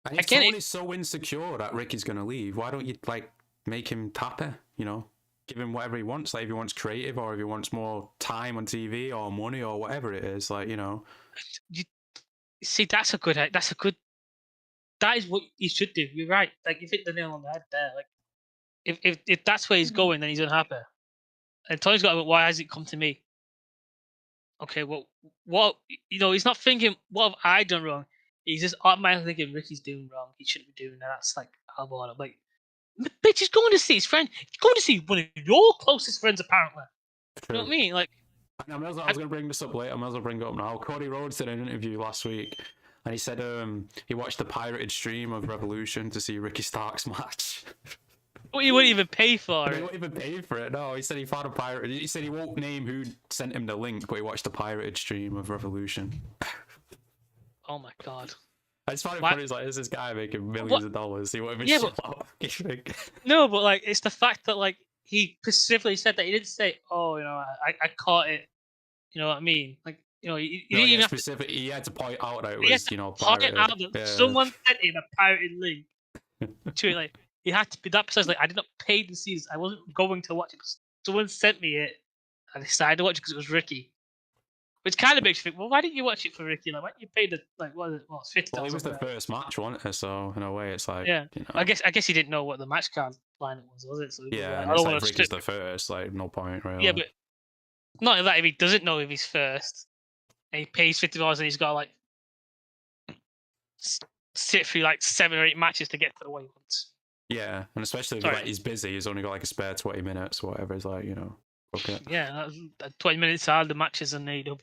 [SPEAKER 1] And if Tony's so insecure that Ricky's gonna leave, why don't you like make him happy? Give him whatever he wants. Like if he wants creative, or if he wants more time on TV, or money, or whatever it is. Like
[SPEAKER 2] You see, that is what you should do. You're right. Like you hit the nail on the head there. Like if that's where he's going, then he's unhappy. And Tony's got, why has it come to me? Okay, well, what he's not thinking, what have I done wrong? He's just automatically thinking Ricky's doing wrong. He shouldn't be doing that. That's like elbow. Like, bitch, he's going to see his friend. He's going to see one of your closest friends, apparently.
[SPEAKER 1] True.
[SPEAKER 2] You know what I mean? Like,
[SPEAKER 1] I was going to bring this up later. I might as well bring it up now. Cody Rhodes did an interview last week, and he said he watched the pirated stream of Revolution to see Ricky Stark's match.
[SPEAKER 2] Well, he wouldn't even pay for it.
[SPEAKER 1] He wouldn't even pay for it. No, he said he found a pirate. He said he won't name who sent him the link, but he watched the pirated stream of Revolution.
[SPEAKER 2] Oh my god!
[SPEAKER 1] I just found it funny. It's like, is this guy making millions of dollars? He won't even shut up.
[SPEAKER 2] No, but like, it's the fact that like he specifically said that he didn't say, "Oh, I caught it." You know what I mean? Like, he didn't even
[SPEAKER 1] specific. He had to point out that it
[SPEAKER 2] he
[SPEAKER 1] was,
[SPEAKER 2] had to
[SPEAKER 1] pirated.
[SPEAKER 2] Point out that someone sent him a pirated link to it. Like, he had to be that precise. Like, I did not pay to see this. I wasn't going to watch it. Someone sent me it. I decided to watch it because it was Ricky. Which kind of makes you think, well, why didn't you watch it for Ricky? Like, why didn't you pay the it's $50?
[SPEAKER 1] Well, it was the first match, wasn't it? So in a way, it's like,
[SPEAKER 2] yeah. I guess he didn't know what the match card lineup was it? So
[SPEAKER 1] yeah,
[SPEAKER 2] like,
[SPEAKER 1] and it's like Ricky's the first. Like, no point really.
[SPEAKER 2] Yeah, but not that if he doesn't know if he's first, and he pays $50 and he's got to like sit through like 7 or 8 matches to get to the way he wants.
[SPEAKER 1] Yeah, and especially if he's busy, he's only got like a spare 20 minutes or whatever. It's like, okay.
[SPEAKER 2] Yeah, 20 minutes are the matches in AEW.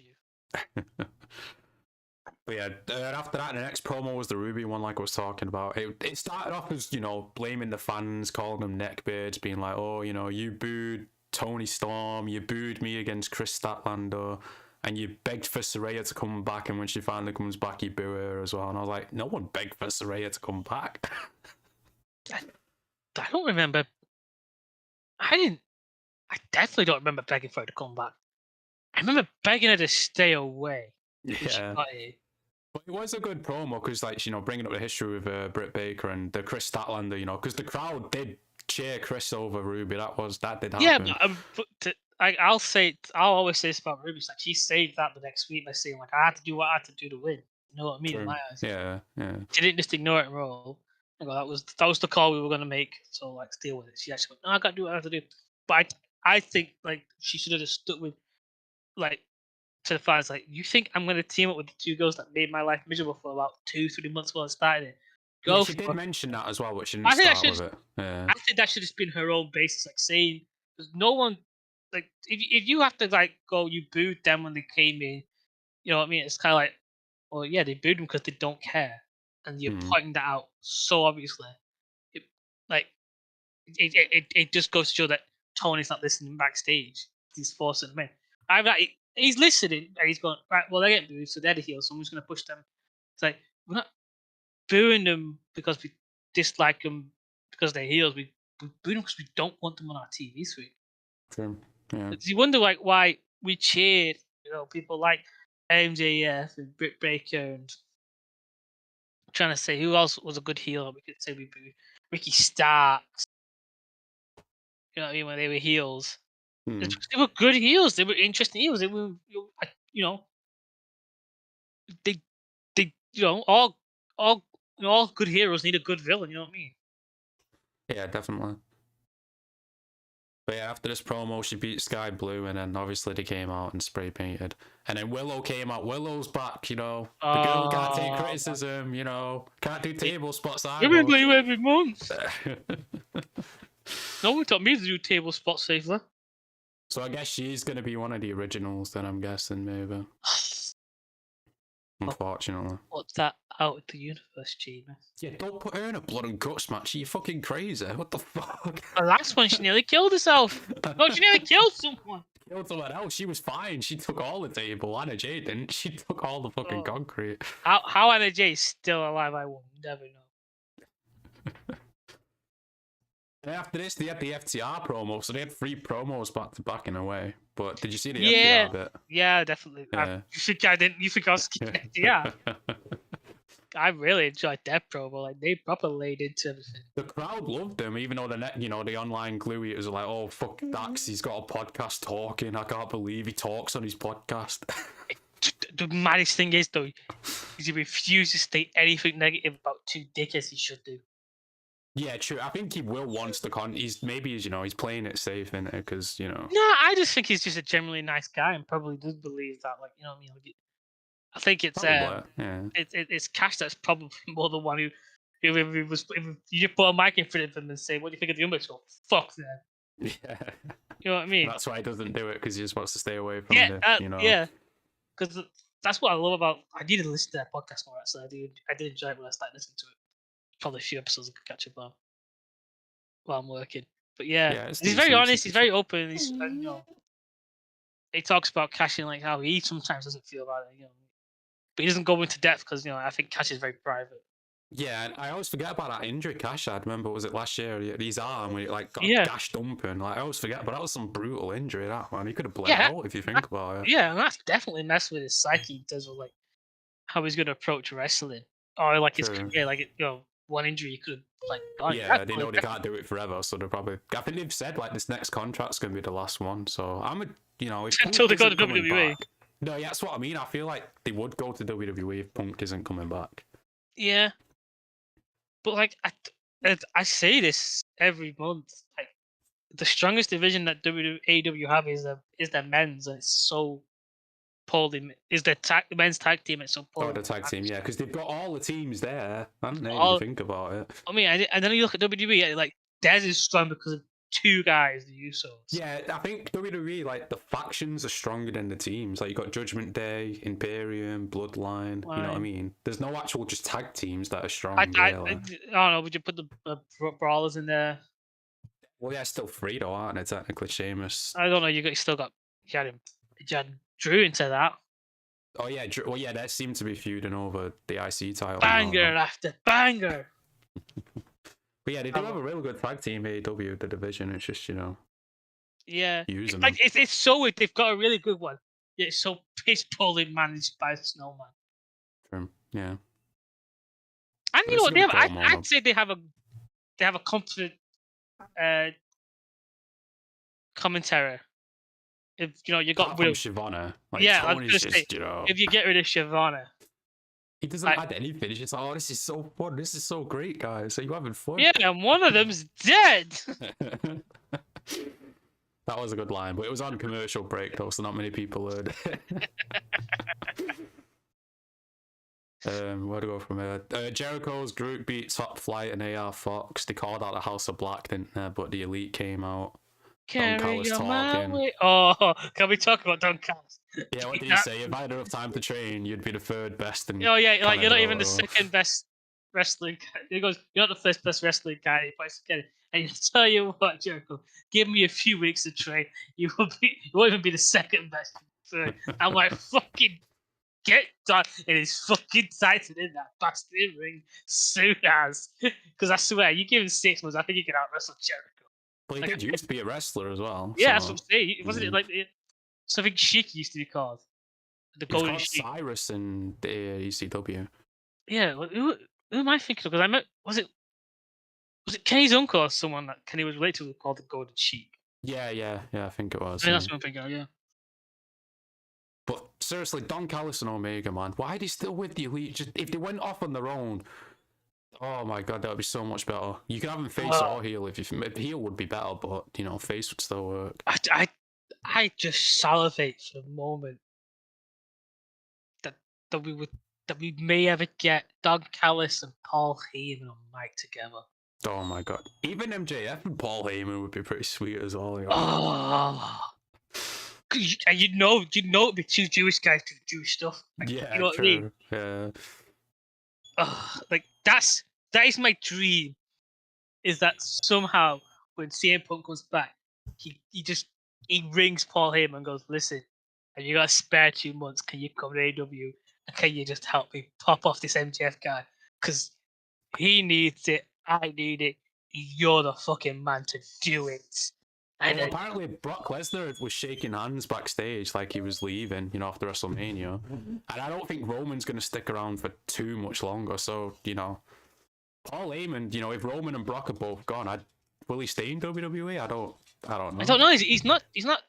[SPEAKER 1] But yeah, after that, the next promo was the Ruby one, like I was talking about. It started off as, blaming the fans, calling them neckbeards, being like, oh, you booed Tony Storm, you booed me against Chris Statlander, and you begged for Saraya to come back, and when she finally comes back, you boo her as well. And I was like, no one begged for Saraya to come back.
[SPEAKER 2] I don't remember. I definitely don't remember begging for her to come back. I remember begging her to stay away.
[SPEAKER 1] Yeah. But it was a good promo because, like, bringing up the history with Britt Baker and the Chris Statlander, because the crowd did cheer Chris over Ruby. That did happen.
[SPEAKER 2] Yeah, but I'll always say this about Ruby. It's like she saved that the next week by saying, like, I had to do what I had to do to win. You know what I mean? In my eyes.
[SPEAKER 1] Yeah.
[SPEAKER 2] She didn't just ignore it and roll. I go, that was the call we were gonna make. So like, deal with it. She actually went, no, I gotta do what I have to do. But I think like she should have just stuck with like to the fans. Like, you think I'm gonna team up with the 2 girls that made my life miserable for about 2-3 months while I started it?
[SPEAKER 1] Yeah, she did mention that as well, but she didn't start with it. Yeah.
[SPEAKER 2] I think that should have just been her own basis, like saying, because no one, like, if you have to like go, you booed them when they came in. You know what I mean? It's kind of like, well, yeah, they booed them because they don't care, and you're pointing that out so obviously. It just goes to show that Tony's not listening backstage. He's forcing them in. He's listening and he's going, right, well, they're getting booed, so they're the heels, so I'm just going to push them. It's like, we're not booing them because we dislike them because they're heels. We boo them because we don't want them on our TV screen.
[SPEAKER 1] True. Yeah.
[SPEAKER 2] You wonder like why we cheered, people like MJF and Britt Baker and I'm trying to say who else was a good heel. We could say we booed Ricky Starks. You know what I mean? When they were heels. They were good heels. They were interesting heels. They were, all good heroes need a good villain. You know what I mean?
[SPEAKER 1] Yeah, definitely. But yeah, after this promo, she beat Sky Blue, and then obviously they came out and spray painted. And then Willow came out. Willow's back, The girl can't take criticism, Can't do table spots either.
[SPEAKER 2] Women play you every month. No one taught me to do table spots safely.
[SPEAKER 1] So I guess she's gonna be one of the originals then, I'm guessing, maybe. Unfortunately.
[SPEAKER 2] What's that out of the universe, Gina?
[SPEAKER 1] Yeah, don't put her in a blood and guts match. Are you fucking crazy? What the fuck?
[SPEAKER 2] The last one, she nearly killed herself. No, she nearly killed someone.
[SPEAKER 1] Killed someone else. She was fine. She took all the table. Anna Jade didn't. She took all the fucking concrete.
[SPEAKER 2] How Anna Jay is still alive, I will never know.
[SPEAKER 1] And after this, they had the FTR promo, so they had 3 promos back to back in a way. But did you see the FTR bit?
[SPEAKER 2] Yeah, definitely.
[SPEAKER 1] Yeah.
[SPEAKER 2] You think I didn't? You think I was skipping FTR? I really enjoyed that promo. Like they proper laid into everything.
[SPEAKER 1] The crowd loved him, even though the online glue eaters are like, "Oh fuck, Dax, he's got a podcast talking. I can't believe he talks on his podcast."
[SPEAKER 2] The maddest thing is though, is he refuses to say anything negative about 2 dickheads he should do.
[SPEAKER 1] Yeah, true. I think he will once the he's playing it safe in it because
[SPEAKER 2] No, I just think he's just a generally nice guy and probably does believe that. Like I think it's it's Cash that's probably more the one who if you put a mic in front of him and say, "What do you think of the Umbers?" Go, fuck them.
[SPEAKER 1] Yeah.
[SPEAKER 2] You know what I mean?
[SPEAKER 1] That's why he doesn't do it because he just wants to stay away from
[SPEAKER 2] Yeah, because that's what I love about. I need to listen to that podcast more. Actually, I did enjoy it when I started listening to it. Probably a few episodes I could catch up on while I'm working. But yeah he's very honest. He's very open. He's he talks about Cash and like how he sometimes doesn't feel about it. But he doesn't go into depth because I think Cash is very private.
[SPEAKER 1] Yeah, and I always forget about that injury Cash had. Remember, was it last year? His arm when he got gashed open. Like I always forget, but that was some brutal injury. That man, he could have bled out if you think about it.
[SPEAKER 2] Yeah, and that's definitely messed with his psyche in terms of like how he's going to approach wrestling or like his career. Like one injury he could have like gone.
[SPEAKER 1] Yeah, they know they can't do it forever, so they're probably. I think they've said like this next contract's going to be the last one. So I'm
[SPEAKER 2] until they go to WWE.
[SPEAKER 1] No, yeah, that's what I mean. I feel like they would go to WWE if Punk isn't coming back.
[SPEAKER 2] Yeah, but like I say this every month. Like the strongest division that AEW have is the men's, and it's so poorly. Is the men's tag team? It's so poorly.
[SPEAKER 1] Oh, the tag team, yeah, because they've got all the teams there, haven't they? If you think about it.
[SPEAKER 2] I mean, and then you look at WWE, like theirs is strong because of 2 guys, the Usos.
[SPEAKER 1] Yeah, I think WWE, like the factions are stronger than the teams. Like you got Judgment Day, Imperium, Bloodline. You know what I mean? There's no actual just tag teams that are strong.
[SPEAKER 2] I don't know. Would you put the brawlers in there?
[SPEAKER 1] Well, yeah, still 3 though, aren't they? Technically, Sheamus.
[SPEAKER 2] I don't know. You had Drew into that.
[SPEAKER 1] Oh yeah, well yeah, they seem to be feuding over the IC title.
[SPEAKER 2] Banger after banger.
[SPEAKER 1] But yeah, they do have a really good tag team, AEW, the division. It's just,
[SPEAKER 2] yeah,
[SPEAKER 1] using
[SPEAKER 2] them. It's so weird. They've got a really good one. Yeah, it's so piss poorly managed by Snowman.
[SPEAKER 1] True. Yeah.
[SPEAKER 2] And you know what? I'd say they have a confident commentary. If you got rid of
[SPEAKER 1] Schiavone.
[SPEAKER 2] Like, Tony's just, if you get rid of Schiavone.
[SPEAKER 1] He doesn't add anything. He's just like, oh, this is so fun. This is so great, guys. Are you having fun?
[SPEAKER 2] Yeah, and one of them's dead.
[SPEAKER 1] That was a good line, but it was on commercial break, though, so not many people heard it. Where to go from here? Jericho's group beat Top Flight and AR Fox. They called out the House of Black, didn't they? But the Elite came out.
[SPEAKER 2] Carry your way. Oh, can we talk about Don Callis?
[SPEAKER 1] Yeah, what did he say? If I had enough time to train, you'd be the 3rd best. And
[SPEAKER 2] like you're not even the 2nd best wrestling. He goes, you're not the 1st best wrestling guy. He plays together, and he'll tell you what, Jericho. Give me a few weeks to train. You won't even be the 2nd best. So I'm like, fucking get done. It is fucking tightened in that bastard ring soon as. Because I swear, you give him 6 months, I think you can out wrestle Jericho.
[SPEAKER 1] Well, he did used to be a wrestler as well.
[SPEAKER 2] Yeah, that's what I'm saying. Wasn't it like something Sheik used to be called? The Golden Sheik.
[SPEAKER 1] Cyrus in the ECW.
[SPEAKER 2] Yeah, who am I thinking of? Because was it Kenny's uncle or someone that Kenny was related to called the Golden Sheik?
[SPEAKER 1] Yeah, I think it was.
[SPEAKER 2] That's what I'm thinking of, yeah.
[SPEAKER 1] But seriously, Don Callis and Omega, man, why are they still with the Elite? Just if they went off on their own, oh my god, that would be so much better. You could have him face or heel if heel would be better, but face would still work.
[SPEAKER 2] I just salivate for the moment that we may ever get Don Callis and Paul Heyman on mic together.
[SPEAKER 1] Oh my god, even MJF and Paul Heyman would be pretty sweet as well.
[SPEAKER 2] Oh, And you know, it'd be two Jewish guys doing Jewish stuff. Like,
[SPEAKER 1] Yeah,
[SPEAKER 2] you know what I mean?
[SPEAKER 1] true. Yeah.
[SPEAKER 2] Like that is my dream. Is that somehow when CM Punk comes back, he rings Paul Heyman and goes, "Listen, have you got a spare 2 months? Can you come to AEW and can you just help me pop off this MJF guy? Because he needs it, I need it. You're the fucking man to do it." And
[SPEAKER 1] Well, apparently Brock Lesnar was shaking hands backstage like he was leaving, after WrestleMania. And I don't think Roman's going to stick around for too much longer. So, Paul Heyman, if Roman and Brock are both gone, will he stay in WWE? I don't know.
[SPEAKER 2] I don't know. He's not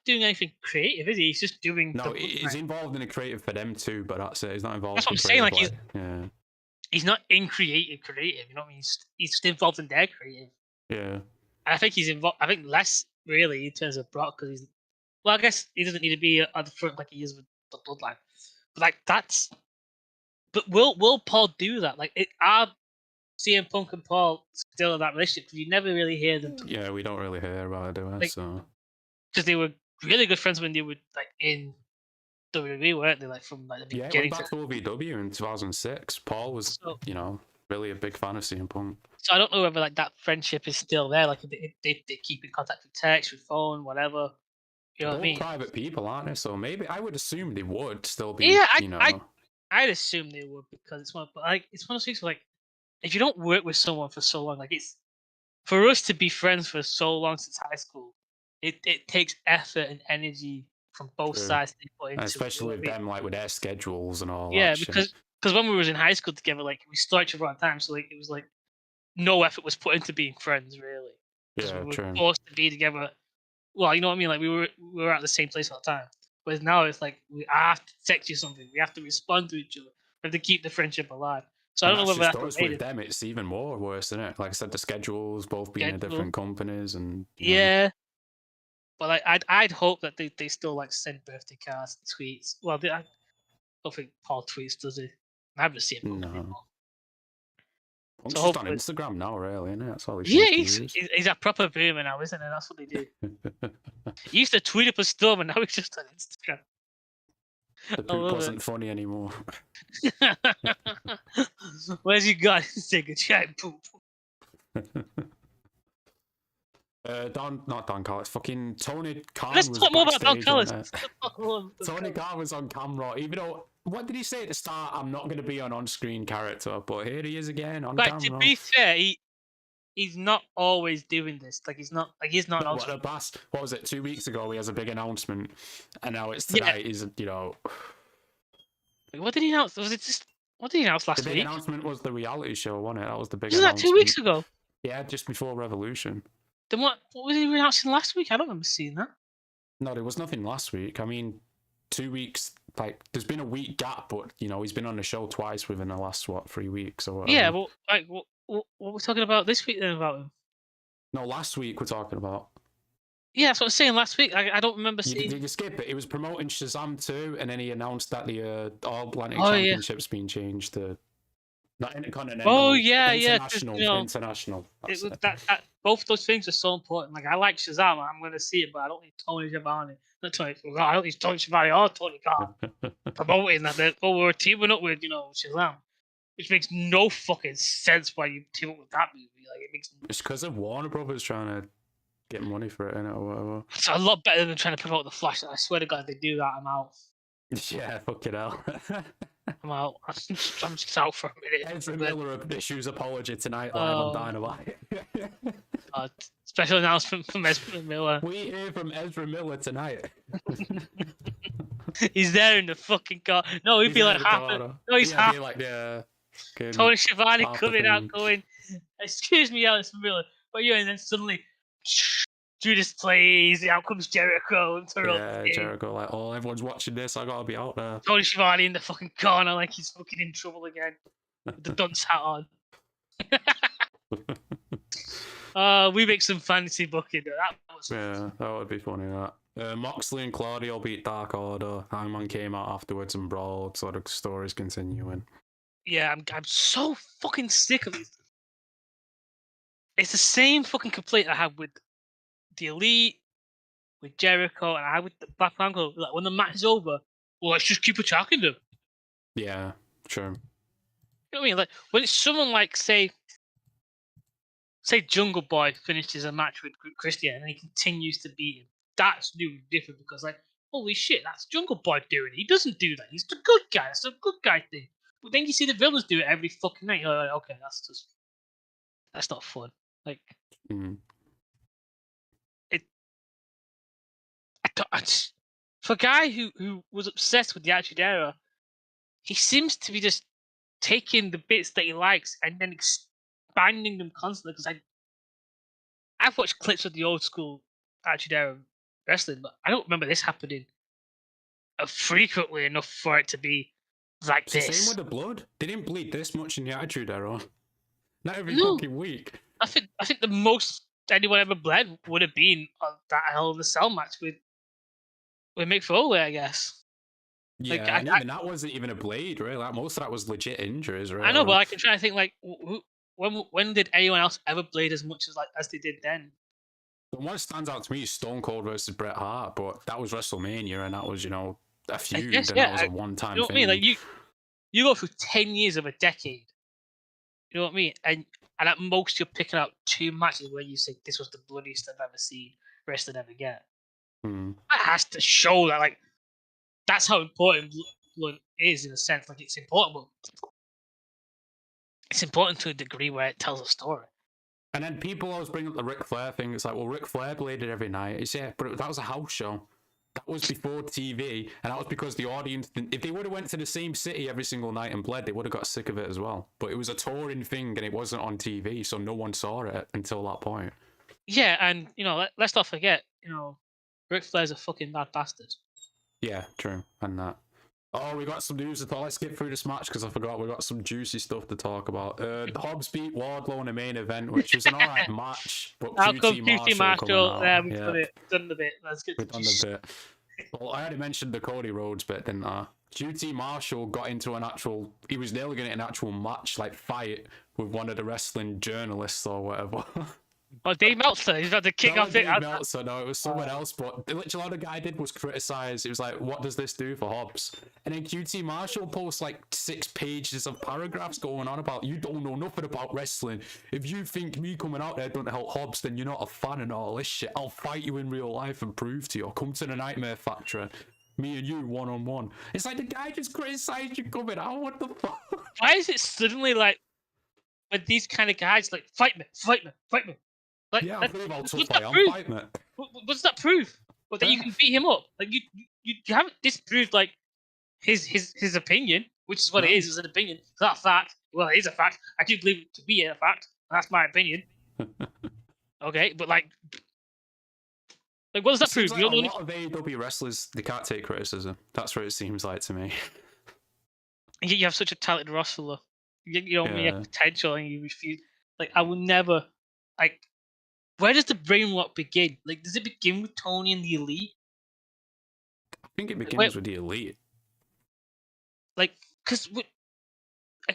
[SPEAKER 2] doing anything creative, is he? He's just doing.
[SPEAKER 1] No, he's involved in a creative for them too, but that's it. He's not involved.
[SPEAKER 2] That's what
[SPEAKER 1] in
[SPEAKER 2] I'm saying. Like
[SPEAKER 1] yeah.
[SPEAKER 2] He's not in creative. You know what I mean? He's just involved in their creative.
[SPEAKER 1] Yeah.
[SPEAKER 2] And I think he's involved. I think less really in terms of Brock because he's. Well, I guess he doesn't need to be at the front like he is with the Bloodline. But like that's. But will Paul do that? Like, are CM Punk and Paul still in that relationship? Because you never really hear them.
[SPEAKER 1] Yeah, we don't really hear about it, do we? So.
[SPEAKER 2] Because they were really good friends when they were like in WWE, weren't they? Like from like the beginning.
[SPEAKER 1] Yeah, back to OVW in 2006. Paul was, really a big fan of CM Punk.
[SPEAKER 2] So I don't know whether like that friendship is still there. Like they keep in contact with text, with phone, whatever. You know what I mean?
[SPEAKER 1] Private people, aren't they? So maybe I would assume they would still be.
[SPEAKER 2] Yeah, I'd assume they would because it's one of those things where, like, if you don't work with someone for so long, like it's for us to be friends for so long since high school, it takes effort and energy from both sides to put into,
[SPEAKER 1] especially with them, like with their schedules and all.
[SPEAKER 2] Yeah,
[SPEAKER 1] that
[SPEAKER 2] because when we was in high school together, like we saw each other all the time, so like it was like no effort was put into being friends, really. Because we were forced to be together. Well, you know what I mean? Like we were at the same place all the time. Whereas now it's like I have to text you something. We have to respond to each other. We have to keep the friendship alive. So I don't know whether that's
[SPEAKER 1] what with them. It's even more worse, isn't it? Like I said, the schedules, both being in different companies, and
[SPEAKER 2] yeah. But I'd hope that they still like send birthday cards, tweets. Well, I don't think Paul tweets, does he? I haven't seen him anymore.
[SPEAKER 1] Punk's just on Instagram now, really, isn't it? That's all
[SPEAKER 2] he's a proper boomer now, isn't it? That's what they do. He used to tweet up a storm, and now he's just on Instagram.
[SPEAKER 1] The poop wasn't funny anymore.
[SPEAKER 2] Where's your guy? Take a giant poop.
[SPEAKER 1] Not Don Callis. Fucking Tony Khan.
[SPEAKER 2] Let's talk more about Don Callis.
[SPEAKER 1] Tony Khan was on camera, even though what did he say at the start? I'm not going to be an on-screen character, but here he is again on camera.
[SPEAKER 2] To be fair, he's not always doing this. Like he's not on screen.
[SPEAKER 1] What was it? 2 weeks ago, he has a big announcement, and now it's tonight. He's
[SPEAKER 2] What did he announce? Was it just what did he announce last week?
[SPEAKER 1] The big announcement was the reality show, wasn't it? That was the big.
[SPEAKER 2] Wasn't that 2 weeks ago?
[SPEAKER 1] Yeah, just before Revolution.
[SPEAKER 2] Then what was he announcing last week? I don't remember seeing that.
[SPEAKER 1] No, there was nothing last week. I mean, 2 weeks. Like, there's been a week gap, but he's been on the show twice within the last 3 weeks or whatever.
[SPEAKER 2] Yeah, well, like, what we're talking about this week then about him?
[SPEAKER 1] No, last week we're talking about.
[SPEAKER 2] Yeah, that's what I was saying last week. I don't remember seeing.
[SPEAKER 1] Did you skip it? He was promoting Shazam 2, and then he announced that the All Atlantic Championship's been changed to not Intercontinental.
[SPEAKER 2] Oh yeah,
[SPEAKER 1] international.
[SPEAKER 2] Both those things are so important. Like I like Shazam, I'm going to see it, but I don't need Tony Schiavone. Not Tony. I don't need Tony Schiavone or Tony Khan promoting that. We're teaming up with Shazam, which makes no fucking sense why you team up with that movie. Like it makes.
[SPEAKER 1] It's because of Warner Brothers trying to get money for it, or whatever.
[SPEAKER 2] It's a lot better than trying to promote the Flash. I swear to God, if they do that, I'm out.
[SPEAKER 1] Yeah, fuck it hell.
[SPEAKER 2] I'm out. I'm just out for a minute.
[SPEAKER 1] Ezra Miller issues apology tonight live on Dynamite.
[SPEAKER 2] Special announcement from Ezra Miller.
[SPEAKER 1] We hear from Ezra Miller tonight.
[SPEAKER 2] He's there in the fucking car. No, he'd be like half. No, he's half.
[SPEAKER 1] Like
[SPEAKER 2] Tony Schiavone coming out, going, "Excuse me, Ezra Miller," but and then suddenly. Judas plays, out comes Jericho and
[SPEAKER 1] Jericho, like, oh, everyone's watching this, I gotta be out there.
[SPEAKER 2] Tony Schiavone in the fucking corner, like he's fucking in trouble again. With the dunce hat on. We make some fantasy booking.
[SPEAKER 1] That would be funny, that. Moxley and Claudio beat Dark Order. Hangman came out afterwards and brawled, so the story's continuing.
[SPEAKER 2] Yeah, I'm so fucking sick of it. It's the same fucking complaint I have with the Elite, with Jericho and I with the Blackpool Uncle. Like when the match is over, well, let's just keep attacking them.
[SPEAKER 1] Yeah, sure.
[SPEAKER 2] You know what I mean? Like when it's someone like say Jungle Boy finishes a match with Christian and he continues to beat him. That's new and different because like holy shit, that's Jungle Boy doing it. He doesn't do that. He's the good guy. It's a good guy thing. But then you see the villains do it every fucking night. You're like, okay, that's not fun. Like it. For a guy who was obsessed with the Attitude Era, he seems to be just taking the bits that he likes and then expanding them constantly. Because I've watched clips of the old school Attitude Era wrestling, but I don't remember this happening frequently enough for it to be like
[SPEAKER 1] it's
[SPEAKER 2] this.
[SPEAKER 1] The same with the blood. They didn't bleed this much in the Attitude Era. Not every fucking week.
[SPEAKER 2] I think the most anyone ever bled would have been on that Hell in a Cell match with Mick Foley, I guess.
[SPEAKER 1] Yeah, like, and even that wasn't even a blade, really. Like, most of that was legit injuries, really.
[SPEAKER 2] I know, but I can try to think like, when did anyone else ever blade as much as they did then?
[SPEAKER 1] The one that stands out to me is Stone Cold versus Bret Hart, but that was WrestleMania, and that was a feud, and that was a one-time
[SPEAKER 2] you know
[SPEAKER 1] thing.
[SPEAKER 2] What I mean? Like you go through 10 years of a decade. You know what I mean? And at most you're picking out 2 matches where you say this was the bloodiest I've ever seen wrestling ever get. That has to show that like that's how important blood is in a sense. Like it's important, but it's important to a degree where it tells a story.
[SPEAKER 1] And then people always bring up the Ric Flair thing. It's like, well, Ric Flair bladed every night. It's, yeah, but that was a house show. That was before TV, and that was because the audience, if they would have went to the same city every single night and bled, they would have got sick of it as well. But it was a touring thing, and it wasn't on TV, so no one saw it until that point.
[SPEAKER 2] Yeah, and let's not forget, Ric Flair's a fucking bad bastard.
[SPEAKER 1] Yeah, true, and that. Oh, we got some news to talk. Let's get through this match because I forgot we got some juicy stuff to talk about. Hobbs beat Wardlow in the main event, which was an alright match. But
[SPEAKER 2] QT Marshall, we've done the bit. Let's get
[SPEAKER 1] done the bit. Well, I already mentioned the Cody Rhodes bit, didn't I? QT Marshall got into he was nearly going to get an actual match, like fight, with one of the wrestling journalists or whatever.
[SPEAKER 2] Oh, Dave Meltzer, he's about to kick off
[SPEAKER 1] Dave Meltzer, no, it was someone else, but literally all the guy did was criticize. It was like, what does this do for Hobbs? And then QT Marshall posts like 6 pages of paragraphs going on about, you don't know nothing about wrestling. If you think me coming out there don't help Hobbs, then you're not a fan and all this shit. I'll fight you in real life and prove to you. I'll come to the Nightmare Factory. Me and you, one-on-one. It's like the guy just criticized you coming out. What the fuck?
[SPEAKER 2] Why is it suddenly like, with these kind of guys, like, fight me. Like,
[SPEAKER 1] yeah, I believe I'll tough I am, fight me.
[SPEAKER 2] What does that prove? Well, that you can beat him up. Like you haven't disproved like his opinion, which is what it is an opinion. It's not a fact. Well, it is a fact. I do believe it to be a fact. That's my opinion. Okay, but like what does that prove?
[SPEAKER 1] Like a lot of AEW wrestlers, they can't take criticism. That's what it seems like to me.
[SPEAKER 2] You have such a talented roster. You have potential, and you refuse. Like I will never like. Where does the brain rot begin? Like, does it begin with Tony and the Elite?
[SPEAKER 1] I think it begins with the Elite.
[SPEAKER 2] Like, because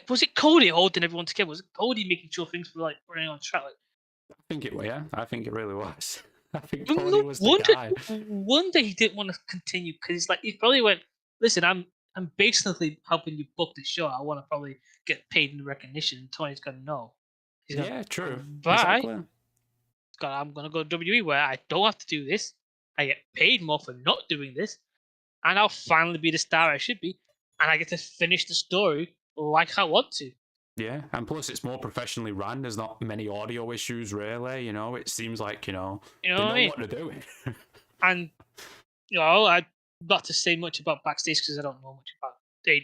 [SPEAKER 2] was it Cody holding everyone together? Was it Cody making sure things were like running on track? Like,
[SPEAKER 1] I think it was. Yeah, I think it really was. I think Tony was the guy.
[SPEAKER 2] One day he didn't want to continue because he probably went, "Listen, I'm basically helping you book the show. I want to probably get paid in recognition." And Tony's gonna know.
[SPEAKER 1] True.
[SPEAKER 2] Bye.
[SPEAKER 1] Exactly.
[SPEAKER 2] I'm gonna go to WWE where I don't have to do this. I get paid more for not doing this, and I'll finally be the star I should be, and I get to finish the story like I want to.
[SPEAKER 1] Yeah, and plus it's more professionally run. There's not many audio issues, really. It seems like they know what they're doing.
[SPEAKER 2] And I'm not to say much about backstage because I don't know much about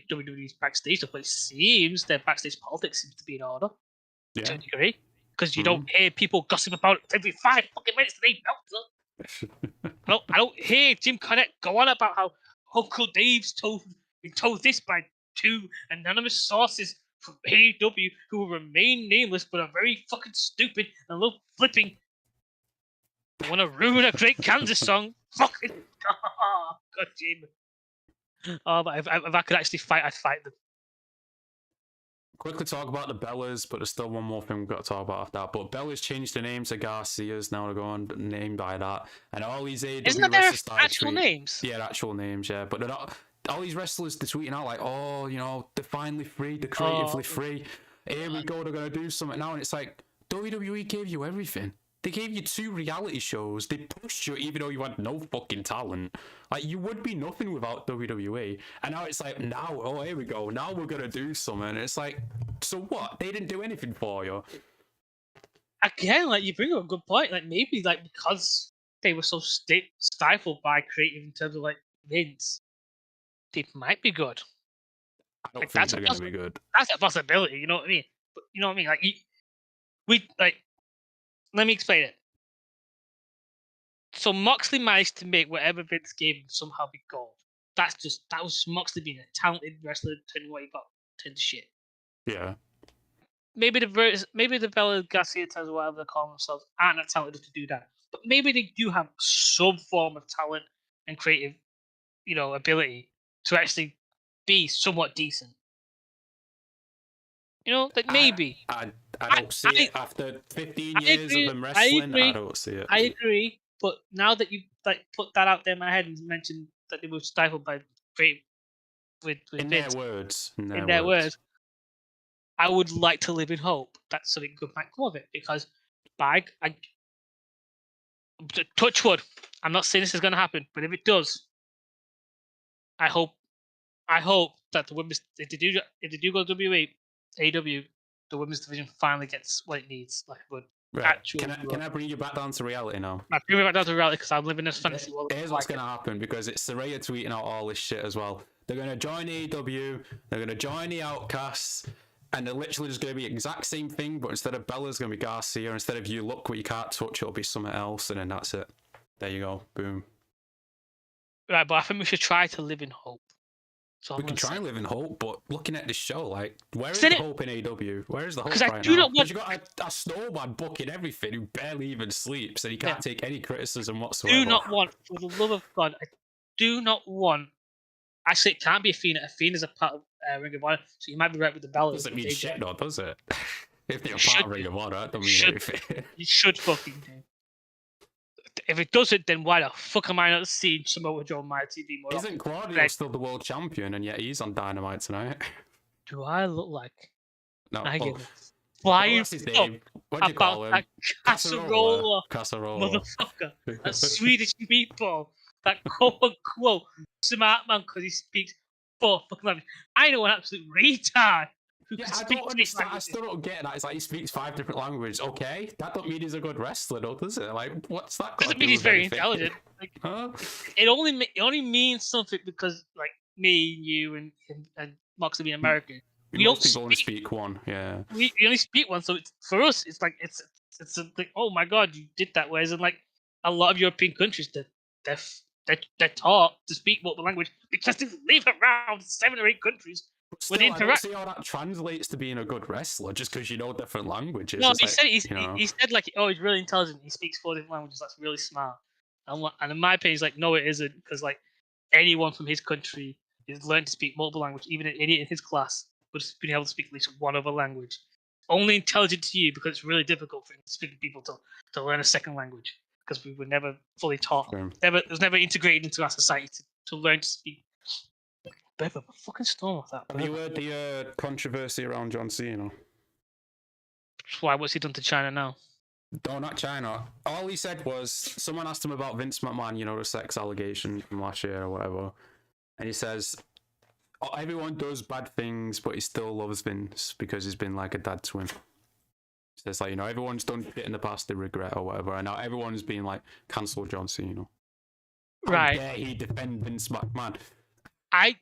[SPEAKER 2] WWE's backstage stuff, but it seems their backstage politics seems to be in order to a degree. Because you don't hear people gossip about it every 5 fucking minutes. They melt. I don't hear Jim Cornette go on about how Uncle Dave's been told this by 2 anonymous sources from AEW who will remain nameless but are very fucking stupid and love flipping. They want to ruin a great Kansas song. Fucking God, Jim. Oh, but if I could actually fight, I'd fight them.
[SPEAKER 1] quickly talk about the Bellas, but there's still one more thing we've got to talk about after that. But Bella's changed the name to Garcias, now they're going named by that. And all these
[SPEAKER 2] Isn't
[SPEAKER 1] AEW
[SPEAKER 2] that their
[SPEAKER 1] wrestlers started
[SPEAKER 2] actual names?
[SPEAKER 1] Yeah, actual names, yeah. But they're not, all these wrestlers, they're tweeting out like, oh, you know, they're finally free, they're creatively free. Here we go, they're going to do something now. And it's like, WWE gave you everything. They gave you 2 reality shows. They pushed you even though you had no fucking talent. Like, you would be nothing without WWE. And now it's like, now, oh, here we go. Now we're going to do something. And it's like, so what? They didn't do anything for you.
[SPEAKER 2] Again, like, you bring up a good point. Like, maybe, like, because they were so stifled by creative in terms of, like, Vince, they might be good.
[SPEAKER 1] I don't
[SPEAKER 2] Like,
[SPEAKER 1] think they're going to be good.
[SPEAKER 2] That's a possibility, you know what I mean? But, you know what I mean? Like, let me explain it. So Moxley managed to make whatever Vince gave him somehow be gold. That was Moxley being a talented wrestler turning what he got to shit.
[SPEAKER 1] Yeah.
[SPEAKER 2] Maybe the Bella Garcia or whatever they call themselves aren't that talented to do that. But maybe they do have some form of talent and creative, you know, ability to actually be somewhat decent. You know, like maybe.
[SPEAKER 1] I don't see it. After 15 years of them wrestling, I don't see it.
[SPEAKER 2] I agree. But now that you like put that out there in my head and mentioned that they were stifled by creative with
[SPEAKER 1] in
[SPEAKER 2] Vince,
[SPEAKER 1] their words. In
[SPEAKER 2] their words, I would like to live in hope that something good might come of it. Because touch wood, I'm not saying this is going to happen, but if it does, I hope that the women's if they do go to AEW, the women's division finally gets what it needs, like a good actual.
[SPEAKER 1] Can I bring you back down to reality now?
[SPEAKER 2] I bring you back down to reality because I'm living in this fantasy world.
[SPEAKER 1] Here's what's going to happen, because it's Saraya tweeting out all this shit as well. They're going to join AEW, they're going to join the Outcasts, and they're literally just going to be the exact same thing, but instead of Bella's going to be Garcia, instead of you look what you can't touch, it'll be something else, and then that's it. There you go. Boom.
[SPEAKER 2] Right, but I think we should try to live in hope.
[SPEAKER 1] So we can try and live in hope, but looking at this show, like, where is the hope in AEW? Where is the hope right now? Because you got a snowman booking everything who barely even sleeps, and he can't take any criticism whatsoever.
[SPEAKER 2] Do not want, for the love of God, I do not want. Actually, it can't be Athena. Athena's a part of Ring of Honor, so you might be right with the Bellas.
[SPEAKER 1] Doesn't mean shit, though, does it? If they're part of Ring of Honor, that don't mean anything.
[SPEAKER 2] You should fucking do. If it doesn't, then why the fuck am I not seeing Samoa Joe on my TV more?
[SPEAKER 1] Isn't Claudio still the world champion, and yet he's on Dynamite tonight?
[SPEAKER 2] Do I look like?
[SPEAKER 1] No.
[SPEAKER 2] I give flying
[SPEAKER 1] what's his name? What do you call him?
[SPEAKER 2] Casserole. Motherfucker. That Swedish meatball. That quote-unquote smart man because he speaks 4 fucking languages. I know an absolute retard.
[SPEAKER 1] Yeah, I don't understand. I still don't get that. It's like he speaks 5 different languages. Okay, that don't mean he's a good wrestler, though, does it? Like, what's that?
[SPEAKER 2] Doesn't mean he's very intelligent. Like,
[SPEAKER 1] huh?
[SPEAKER 2] It only means something because, like, me, you, and Moxley being American.
[SPEAKER 1] Most people only speak one. Yeah.
[SPEAKER 2] We only speak one, so for us, it's like it's like, oh my god, you did that. Whereas in like a lot of European countries, they're taught to speak multiple language because they live around 7 or 8 countries.
[SPEAKER 1] Still, I don't see how that translates to being a good wrestler just because you know different languages.
[SPEAKER 2] No, he said like, oh, he's really intelligent. He speaks 4 different languages. That's really smart. And in my opinion, he's like, no, it isn't, because like anyone from his country has learned to speak multiple languages. Even an idiot in his class would have been able to speak at least one other language. Only intelligent to you because it's really difficult for speaking people to learn a second language because we were never fully taught. It was never integrated into our society to learn to speak. Bit of a fucking storm with that.
[SPEAKER 1] Have you heard the controversy around John Cena?
[SPEAKER 2] Why? What's he done to China now?
[SPEAKER 1] No, not China. All he said was, someone asked him about Vince McMahon, you know, the sex allegation from last year or whatever. And he says, oh, everyone does bad things, but he still loves Vince because he's been like a dad to him. He says, like, you know, everyone's done shit in the past they regret or whatever. And now everyone's been like, cancel John Cena.
[SPEAKER 2] Right.
[SPEAKER 1] How dare he defend Vince McMahon?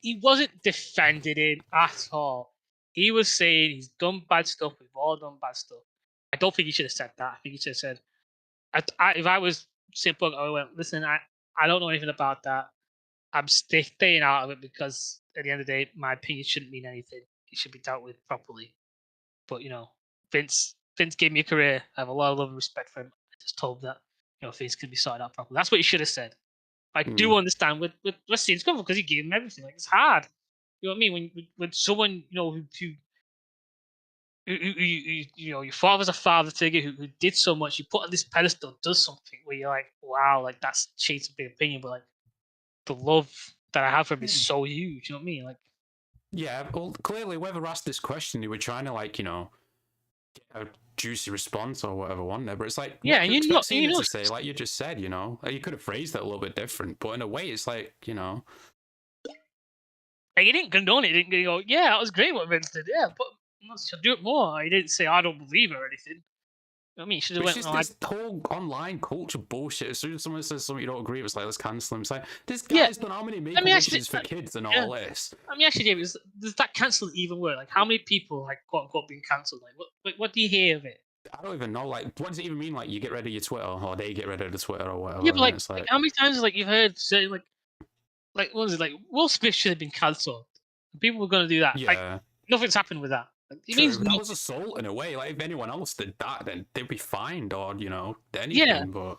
[SPEAKER 2] He wasn't defending him at all. He was saying he's done bad stuff. We've all done bad stuff. I don't think he should have said that. I think he should have said, if I was simple, I went, listen, I don't know anything about that. I'm staying out of it because at the end of the day, my opinion shouldn't mean anything. It should be dealt with properly. But, you know, Vince gave me a career. I have a lot of love and respect for him. I just told him that, you know, things can be sorted out properly. That's what he should have said. I do understand with Cena's comfort because he gave him everything. Like, it's hard. You know what I mean? When someone, you know, who your father's a father figure who did so much. You put on this pedestal, does something where you're like, wow, like that's shades of big opinion, but like the love that I have for him is so huge. You know what I mean? Like,
[SPEAKER 1] yeah, well, clearly, whoever asked this question, they were trying to like, get a juicy response or whatever, wasn't there? But it's like,
[SPEAKER 2] yeah,
[SPEAKER 1] what
[SPEAKER 2] and
[SPEAKER 1] do you expect Cena
[SPEAKER 2] you know,
[SPEAKER 1] to say? Like you just said, like, you could have phrased it a little bit different, but in a way, it's like,
[SPEAKER 2] like, he didn't condone it. He didn't go, yeah, that was great what Vince did. Yeah, but she'll do it more. He didn't say I don't believe her or anything. You know what I mean? She just
[SPEAKER 1] it's
[SPEAKER 2] went,
[SPEAKER 1] just
[SPEAKER 2] no,
[SPEAKER 1] this whole online culture bullshit. As soon as someone says something you don't agree with, it's like, let's cancel him. It's like, this
[SPEAKER 2] yeah.
[SPEAKER 1] guy's done how many
[SPEAKER 2] Let me ask you,
[SPEAKER 1] Make-A-Wishes for kids and all this?
[SPEAKER 2] Let me ask you, David, does that cancel even work? Like, how many people, like, quote unquote, being cancelled? Like, what do you hear of it?
[SPEAKER 1] I don't even know. Like, what does it even mean? Like, you get rid of your Twitter, or they get rid of the Twitter, or whatever.
[SPEAKER 2] Yeah, but
[SPEAKER 1] And it's
[SPEAKER 2] like
[SPEAKER 1] like,
[SPEAKER 2] how many times like you've heard saying like what was it like Will Smith should have been cancelled? People were going to do that. Like
[SPEAKER 1] yeah,
[SPEAKER 2] nothing's happened with that. Like, it
[SPEAKER 1] true.
[SPEAKER 2] means
[SPEAKER 1] But that
[SPEAKER 2] nothing.
[SPEAKER 1] was assault in a way. Like, if anyone else did that, then they'd be fined or
[SPEAKER 2] Yeah,
[SPEAKER 1] anything. But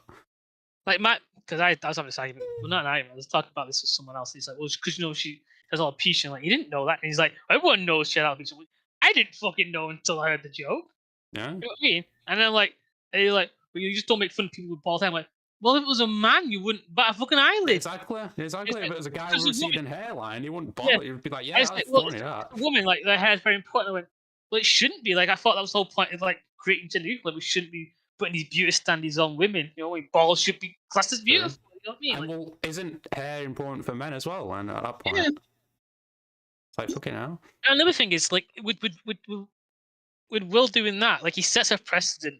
[SPEAKER 2] like Matt, because I was having this argument. Well, not an argument. I was talking about this with someone else. He's like, well, because she has alopecia. Like, you didn't know that. And he's like, everyone knows she had alopecia. I didn't fucking know until I heard the joke.
[SPEAKER 1] yeah,
[SPEAKER 2] You know what I mean? And then and you're like, well, you just don't make fun of people with bald hair. I'm like, well, if it was a man, you wouldn't bat a fucking eyelid.
[SPEAKER 1] exactly.
[SPEAKER 2] It's
[SPEAKER 1] If
[SPEAKER 2] like,
[SPEAKER 1] it was a guy with
[SPEAKER 2] because
[SPEAKER 1] a
[SPEAKER 2] a woman,
[SPEAKER 1] receding hairline, he wouldn't
[SPEAKER 2] yeah.
[SPEAKER 1] bother. He'd be like,
[SPEAKER 2] I
[SPEAKER 1] yeah,
[SPEAKER 2] was
[SPEAKER 1] that's
[SPEAKER 2] like, well,
[SPEAKER 1] funny. That.
[SPEAKER 2] it's a woman, like their hair is very important. I went, well, it shouldn't be. Like I thought that was the whole point of like creating gender. Like we shouldn't be putting these beauty standards on women. You know, balls should be classed as beautiful. You know what I mean?
[SPEAKER 1] And
[SPEAKER 2] Like,
[SPEAKER 1] well, isn't hair important for men as well? And at that point,
[SPEAKER 2] yeah.
[SPEAKER 1] it's like, fucking hell.
[SPEAKER 2] Another thing is like with Will doing that, like he sets a precedent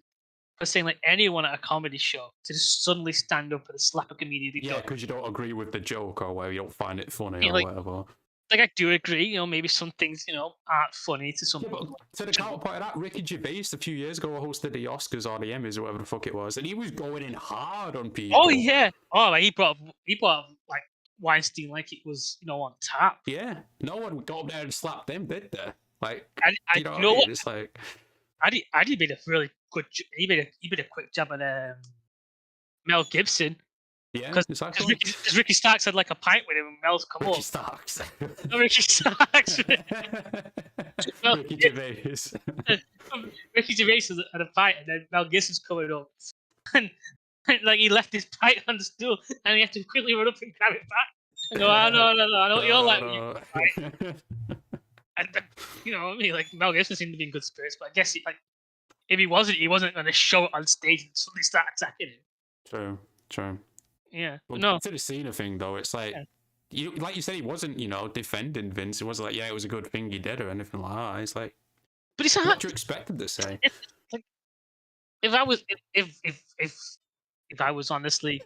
[SPEAKER 2] for saying like anyone at a comedy show to just suddenly stand up and slap a comedian.
[SPEAKER 1] Yeah, because you don't agree with the joke or whatever, you don't find it funny
[SPEAKER 2] Yeah,
[SPEAKER 1] or whatever.
[SPEAKER 2] like I do agree. You know, maybe some things aren't funny to some
[SPEAKER 1] Yeah, but
[SPEAKER 2] people.
[SPEAKER 1] to the counterpoint of that, Ricky Gervais a few years ago hosted the Oscars or the Emmys or whatever the fuck it was, and he was going in hard on people.
[SPEAKER 2] Oh yeah. Oh, like he brought up like Weinstein like it was on tap.
[SPEAKER 1] Yeah, no one got up there and slapped them, did they? Like,
[SPEAKER 2] You know what?
[SPEAKER 1] It's like,
[SPEAKER 2] Adi made a really good. He made a quick job at Mel Gibson.
[SPEAKER 1] yeah,
[SPEAKER 2] Because Ricky Starks had like a pint with him, and Mel's come
[SPEAKER 1] Ricky
[SPEAKER 2] up.
[SPEAKER 1] Starks.
[SPEAKER 2] No, Ricky Starks. Well,
[SPEAKER 1] Ricky Gervais.
[SPEAKER 2] Ricky Gervais had a pint, and then Mel Gibson's coming up, and like he left his pint on the stool, and he had to quickly run up and grab it back. And go, oh, no, I know what you're like.
[SPEAKER 1] No.
[SPEAKER 2] And you know what I mean? Like Mel Gibson seemed to be in good spirits, but I guess if he wasn't going to show it on stage and suddenly start attacking him.
[SPEAKER 1] True.
[SPEAKER 2] Yeah.
[SPEAKER 1] Well,
[SPEAKER 2] No.
[SPEAKER 1] to the Cena thing though, it's like like you said, he wasn't defending Vince. It wasn't like it was a good thing he did or anything like that. It's like,
[SPEAKER 2] But it's
[SPEAKER 1] what you expected to say?
[SPEAKER 2] like if I was honestly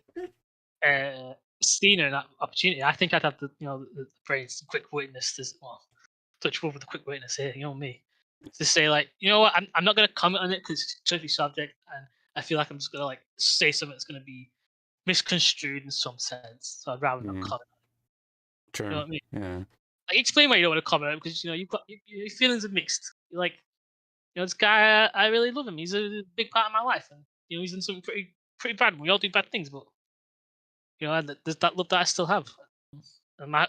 [SPEAKER 2] Cena in that opportunity, I think I'd have the brains, quick witness this. Well, touch wood with the quick witness here. You know me. To say like, you know what, I'm not going to comment on it because it's a touchy subject, and I feel like I'm just going to like say something that's going to be misconstrued in some sense. So I'd rather not comment on it.
[SPEAKER 1] True.
[SPEAKER 2] You know what I mean?
[SPEAKER 1] Yeah.
[SPEAKER 2] Like, explain why you don't want to comment on it, because you've got your feelings are mixed. You're like, this guy, I really love him. He's a big part of my life, and he's done something pretty bad. We all do bad things, but there's that love that I still have. And I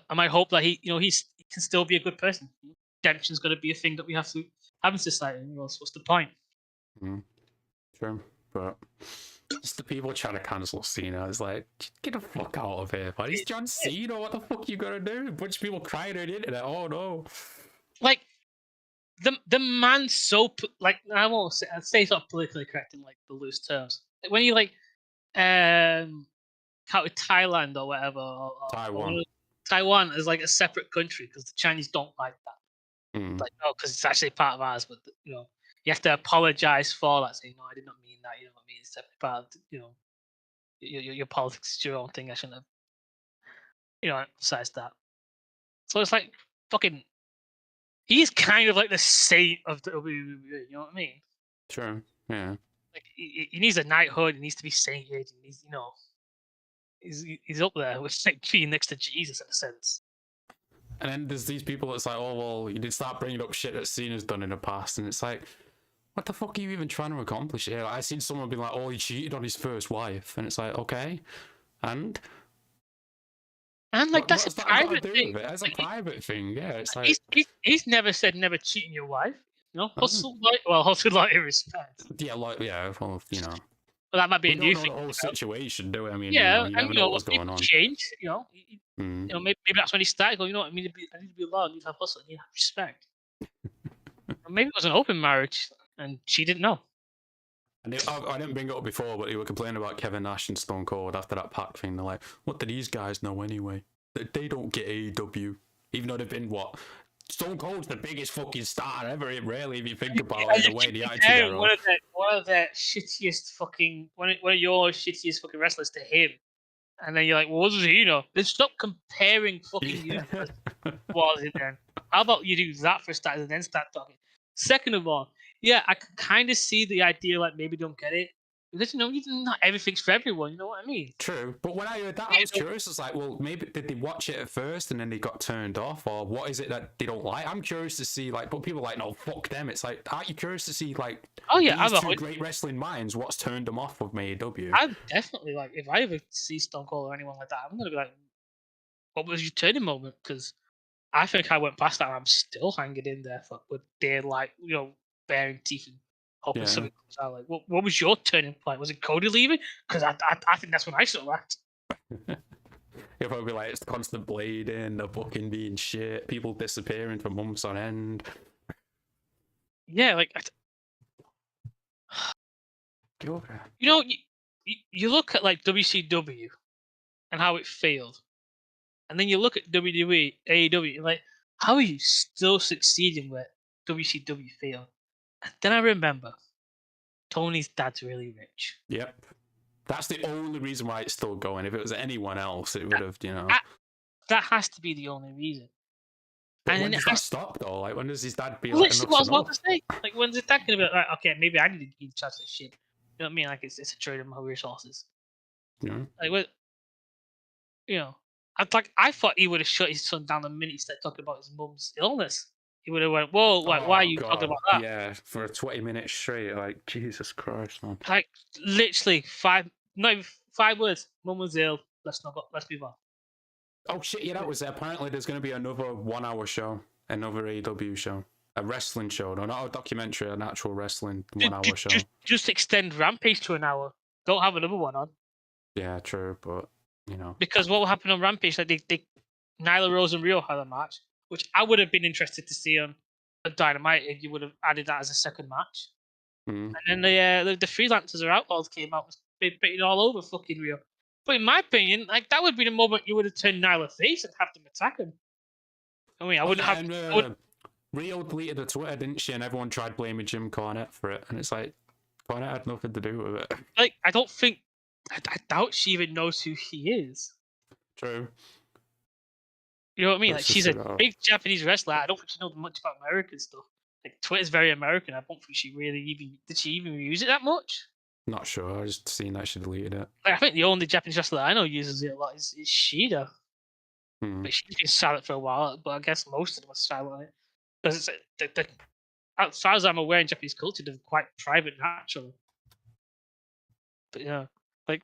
[SPEAKER 2] might hope that he can still be a good person. Redemption's going to be a thing that we have to have in society. What's the point?
[SPEAKER 1] True, but just the people trying to cancel Cena is like, get the fuck out of here, man. He's John Cena. What the fuck you gonna do? A bunch of people crying on the internet. Oh no!
[SPEAKER 2] Like the man's so like, I won't say, I'd say it's not politically correct in like the loose terms. Like, when you like counted Thailand or whatever, or Taiwan is like a separate country because the Chinese don't like that. Like, no, because it's actually part of ours, but you have to apologize for that. Say, no, I did not mean that. You know what I mean? It's definitely part of your politics is your own thing. I shouldn't have emphasized that. So it's like fucking. He's kind of like the saint of the WWE. You know what I mean?
[SPEAKER 1] True. Yeah.
[SPEAKER 2] Like he needs a knighthood. He needs to be sainted. He's up there with like being next to Jesus in a sense.
[SPEAKER 1] And then there's these people that's like, oh well, you did start bringing up shit that Cena's done in the past, and it's like, what the fuck are you even trying to accomplish here? Like, I seen someone be like, oh, he cheated on his first wife, and it's like, okay, and
[SPEAKER 2] And like that's a
[SPEAKER 1] What's that got to
[SPEAKER 2] private
[SPEAKER 1] do
[SPEAKER 2] thing.
[SPEAKER 1] with it? It's a
[SPEAKER 2] Like,
[SPEAKER 1] private thing. Yeah, it's like
[SPEAKER 2] he's never said never cheating your wife. You know,
[SPEAKER 1] oh,
[SPEAKER 2] hustle like in respect.
[SPEAKER 1] yeah, like yeah. Well, you know,
[SPEAKER 2] But that might be
[SPEAKER 1] we
[SPEAKER 2] a new
[SPEAKER 1] don't know
[SPEAKER 2] thing.
[SPEAKER 1] the whole situation, do we? I mean, you know,
[SPEAKER 2] Yeah,
[SPEAKER 1] you
[SPEAKER 2] and
[SPEAKER 1] never
[SPEAKER 2] you
[SPEAKER 1] know
[SPEAKER 2] know,
[SPEAKER 1] what was
[SPEAKER 2] people
[SPEAKER 1] going on.
[SPEAKER 2] change.
[SPEAKER 1] Mm.
[SPEAKER 2] Maybe that's when he started going. You know what? I need to be alone. I need to have hustle. I need to have respect. Or maybe it was an open marriage, and she didn't know.
[SPEAKER 1] And I didn't bring it up before, but they were complaining about Kevin Nash and Stone Cold after that Pac thing. They're like, what do these guys know anyway? They don't get AEW, even though they've been what? Stone Cold's the biggest fucking star ever, really, if you think about it, the way the Attitude
[SPEAKER 2] Comparing
[SPEAKER 1] Era.
[SPEAKER 2] one of the shittiest fucking one of your shittiest fucking wrestlers to him, and then you're like, well, what does he know? Then stop comparing fucking
[SPEAKER 1] Yeah.
[SPEAKER 2] useless. What was it then? How about you do that for starters and then start talking? Second of all, yeah, I can kind of see the idea, like maybe don't get it because not everything's for everyone. You know what I mean?
[SPEAKER 1] True, but when I heard that, I was curious. It's like, well, maybe did they watch it at first and then they got turned off, or what is it that they don't like? I'm curious to see, like, but people are like, no, fuck them. It's like, aren't you curious to see, like,
[SPEAKER 2] Oh yeah,
[SPEAKER 1] these two great wrestling minds, what's turned them off of AEW?
[SPEAKER 2] I'm definitely like, if I ever see Stone Cold or anyone like that, I'm gonna be like, what was your turning moment? Because I think I went past that and I'm still hanging in there for with dear like baring teeth and hoping
[SPEAKER 1] Yeah.
[SPEAKER 2] something comes out. Like, what was your turning point? Was it Cody leaving? Because I think that's when I saw that.
[SPEAKER 1] It'll probably be like it's constant blading, the booking being shit, people disappearing for months on end.
[SPEAKER 2] Yeah, like you look at like WCW and how it failed, and then you look at WWE, AEW, like how are you still succeeding where WCW failed? And then I remember Tony's dad's really rich.
[SPEAKER 1] Yep. That's the only reason why it's still going. If it was anyone else, it would have,
[SPEAKER 2] That has to be the only reason.
[SPEAKER 1] But
[SPEAKER 2] And
[SPEAKER 1] when
[SPEAKER 2] then
[SPEAKER 1] does that stop though? Like, when does his dad be like,
[SPEAKER 2] literally
[SPEAKER 1] enough's
[SPEAKER 2] what I was about
[SPEAKER 1] enough?
[SPEAKER 2] to say. Like, when's his dad gonna be like, okay, maybe I need to be in charge of this shit. You know what I mean? Like, it's a trade of my resources.
[SPEAKER 1] Yeah.
[SPEAKER 2] Like, what? I thought he would have shut his son down the minute he started talking about his mum's illness. He would have went, whoa, like, why are you talking about that?
[SPEAKER 1] Yeah, for 20 minutes straight, like, Jesus Christ, man.
[SPEAKER 2] Like, literally not even 5 words. Mum was ill. Let's move on.
[SPEAKER 1] Oh shit, yeah, that was it. Apparently there's going to be another 1 hour show, another AEW show. A wrestling show, no, not a documentary, an actual wrestling 1 hour show.
[SPEAKER 2] Just extend Rampage to an hour. Don't have another one on.
[SPEAKER 1] Yeah, true, but,
[SPEAKER 2] Because what will happen on Rampage, like Nyla Rose and Rio had a match, which I would have been interested to see on Dynamite if you would have added that as a second match.
[SPEAKER 1] Mm.
[SPEAKER 2] And then the Freelancers or Outlaws came out, beating all over fucking Rio. But in my opinion, like that would be the moment you would have turned Nyla face and have them attack him. I mean, I wouldn't have.
[SPEAKER 1] And, Rio deleted the Twitter, didn't she? And everyone tried blaming Jim Cornette for it, and it's like Cornette had nothing to do with it.
[SPEAKER 2] Like, I doubt she even knows who he is.
[SPEAKER 1] True.
[SPEAKER 2] You know what I mean? Like, she's a big Japanese wrestler. I don't think she knows much about American stuff. Like, Twitter's very American. I don't think she really did she even use it that much?
[SPEAKER 1] Not sure. I just seen that she deleted it.
[SPEAKER 2] Like, I think the only Japanese wrestler I know uses it a lot is Shida. But she's been silent for a while. But I guess most of them are silent on it because as far as I'm aware, in Japanese culture, they're quite private, naturally. But yeah, like,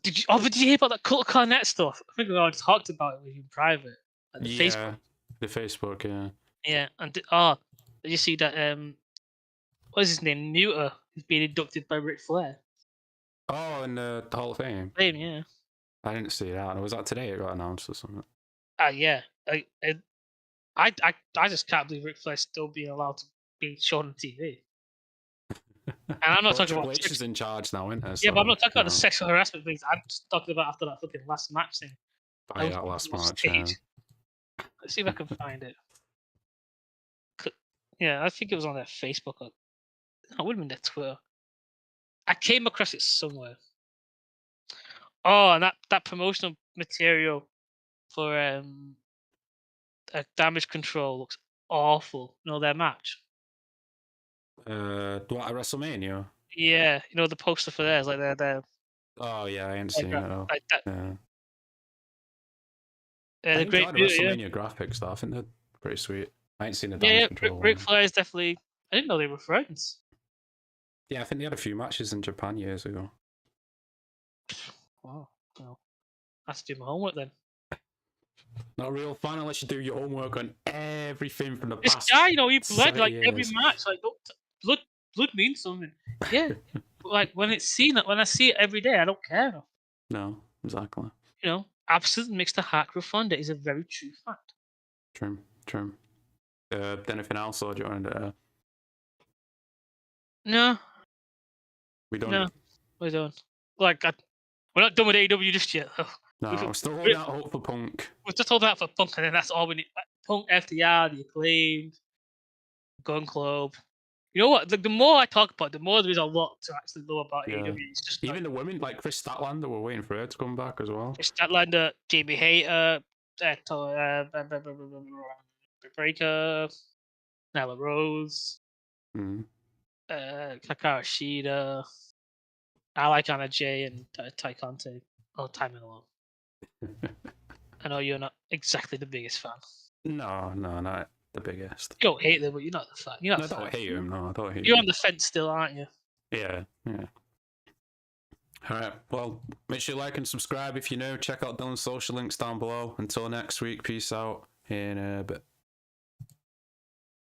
[SPEAKER 2] did you hear about that Cult Cornet stuff? I think we already talked about it with you in private. Like
[SPEAKER 1] Facebook. The Facebook, yeah.
[SPEAKER 2] Yeah, and did you see that? What is his name? Muta is being inducted by Ric Flair.
[SPEAKER 1] Oh, and the Hall of Fame.
[SPEAKER 2] Yeah.
[SPEAKER 1] I didn't see that. Was that today? It got announced or something.
[SPEAKER 2] Yeah. I just can't believe Ric Flair's still being allowed to be shown on TV. And I'm not talking
[SPEAKER 1] Triple
[SPEAKER 2] about
[SPEAKER 1] H is in charge now, isn't it?
[SPEAKER 2] Yeah, but I'm not talking about the sexual harassment things. I'm just talking about after that fucking last match thing.
[SPEAKER 1] That last match, yeah.
[SPEAKER 2] Let's see if I can find it. Yeah, I think it was on their Facebook. It would have been their Twitter. I came across it somewhere. Oh, and that promotional material for Damage Control looks awful. You know, their match.
[SPEAKER 1] What, at WrestleMania?
[SPEAKER 2] Yeah, the poster for theirs, like they're.
[SPEAKER 1] Oh yeah, I ain't seen it though.
[SPEAKER 2] Like that.
[SPEAKER 1] Yeah.
[SPEAKER 2] The great
[SPEAKER 1] WrestleMania graphics though. I think they're pretty sweet. I ain't seen the Damage Control.
[SPEAKER 2] Ric Flair is definitely. I didn't know they were friends.
[SPEAKER 1] Yeah, I think they had a few matches in Japan years ago.
[SPEAKER 2] Wow. I have to do my homework then.
[SPEAKER 1] Not a real fan unless you do your homework on everything from the
[SPEAKER 2] This
[SPEAKER 1] past.
[SPEAKER 2] guy, you know, he bled
[SPEAKER 1] 70
[SPEAKER 2] like every
[SPEAKER 1] years.
[SPEAKER 2] match. Like, blood means something. Yeah, but like when I see it every day, I don't care enough.
[SPEAKER 1] No, exactly.
[SPEAKER 2] You know, absence makes the heart grow fonder is a very true fact.
[SPEAKER 1] True. Anything else, or do you want to?
[SPEAKER 2] No,
[SPEAKER 1] We don't.
[SPEAKER 2] no, we don't. Like, we're not done with AEW just yet. Though.
[SPEAKER 1] No,
[SPEAKER 2] We've-
[SPEAKER 1] I'm still holding out hope for Punk.
[SPEAKER 2] We're just holding out for Punk, and then that's all we need. Like, Punk, FTR, the Acclaimed, Gun Club. You know what? The more I talk about it, the more there is a lot to actually know about
[SPEAKER 1] Yeah.
[SPEAKER 2] AEW. It's just
[SPEAKER 1] Even the women, like Chris Statlander, we're waiting for her to come back as well.
[SPEAKER 2] Statlander, Jamie Hayter, Breaker, Nyla Rose,
[SPEAKER 1] Mm.
[SPEAKER 2] Kakara Shida. I like Anna Jay and Ty Conte. Oh, Time alone. I know you're not exactly the biggest fan.
[SPEAKER 1] No, not the biggest.
[SPEAKER 2] You don't hate them, but you're not the fan. You're not.
[SPEAKER 1] No, I don't hate him. No, I don't hate
[SPEAKER 2] You're
[SPEAKER 1] him.
[SPEAKER 2] on the fence still, aren't you?
[SPEAKER 1] Yeah. All right. Well, make sure you like and subscribe if you're new. Check out Dylan's social links down below. Until next week, peace out in a bit.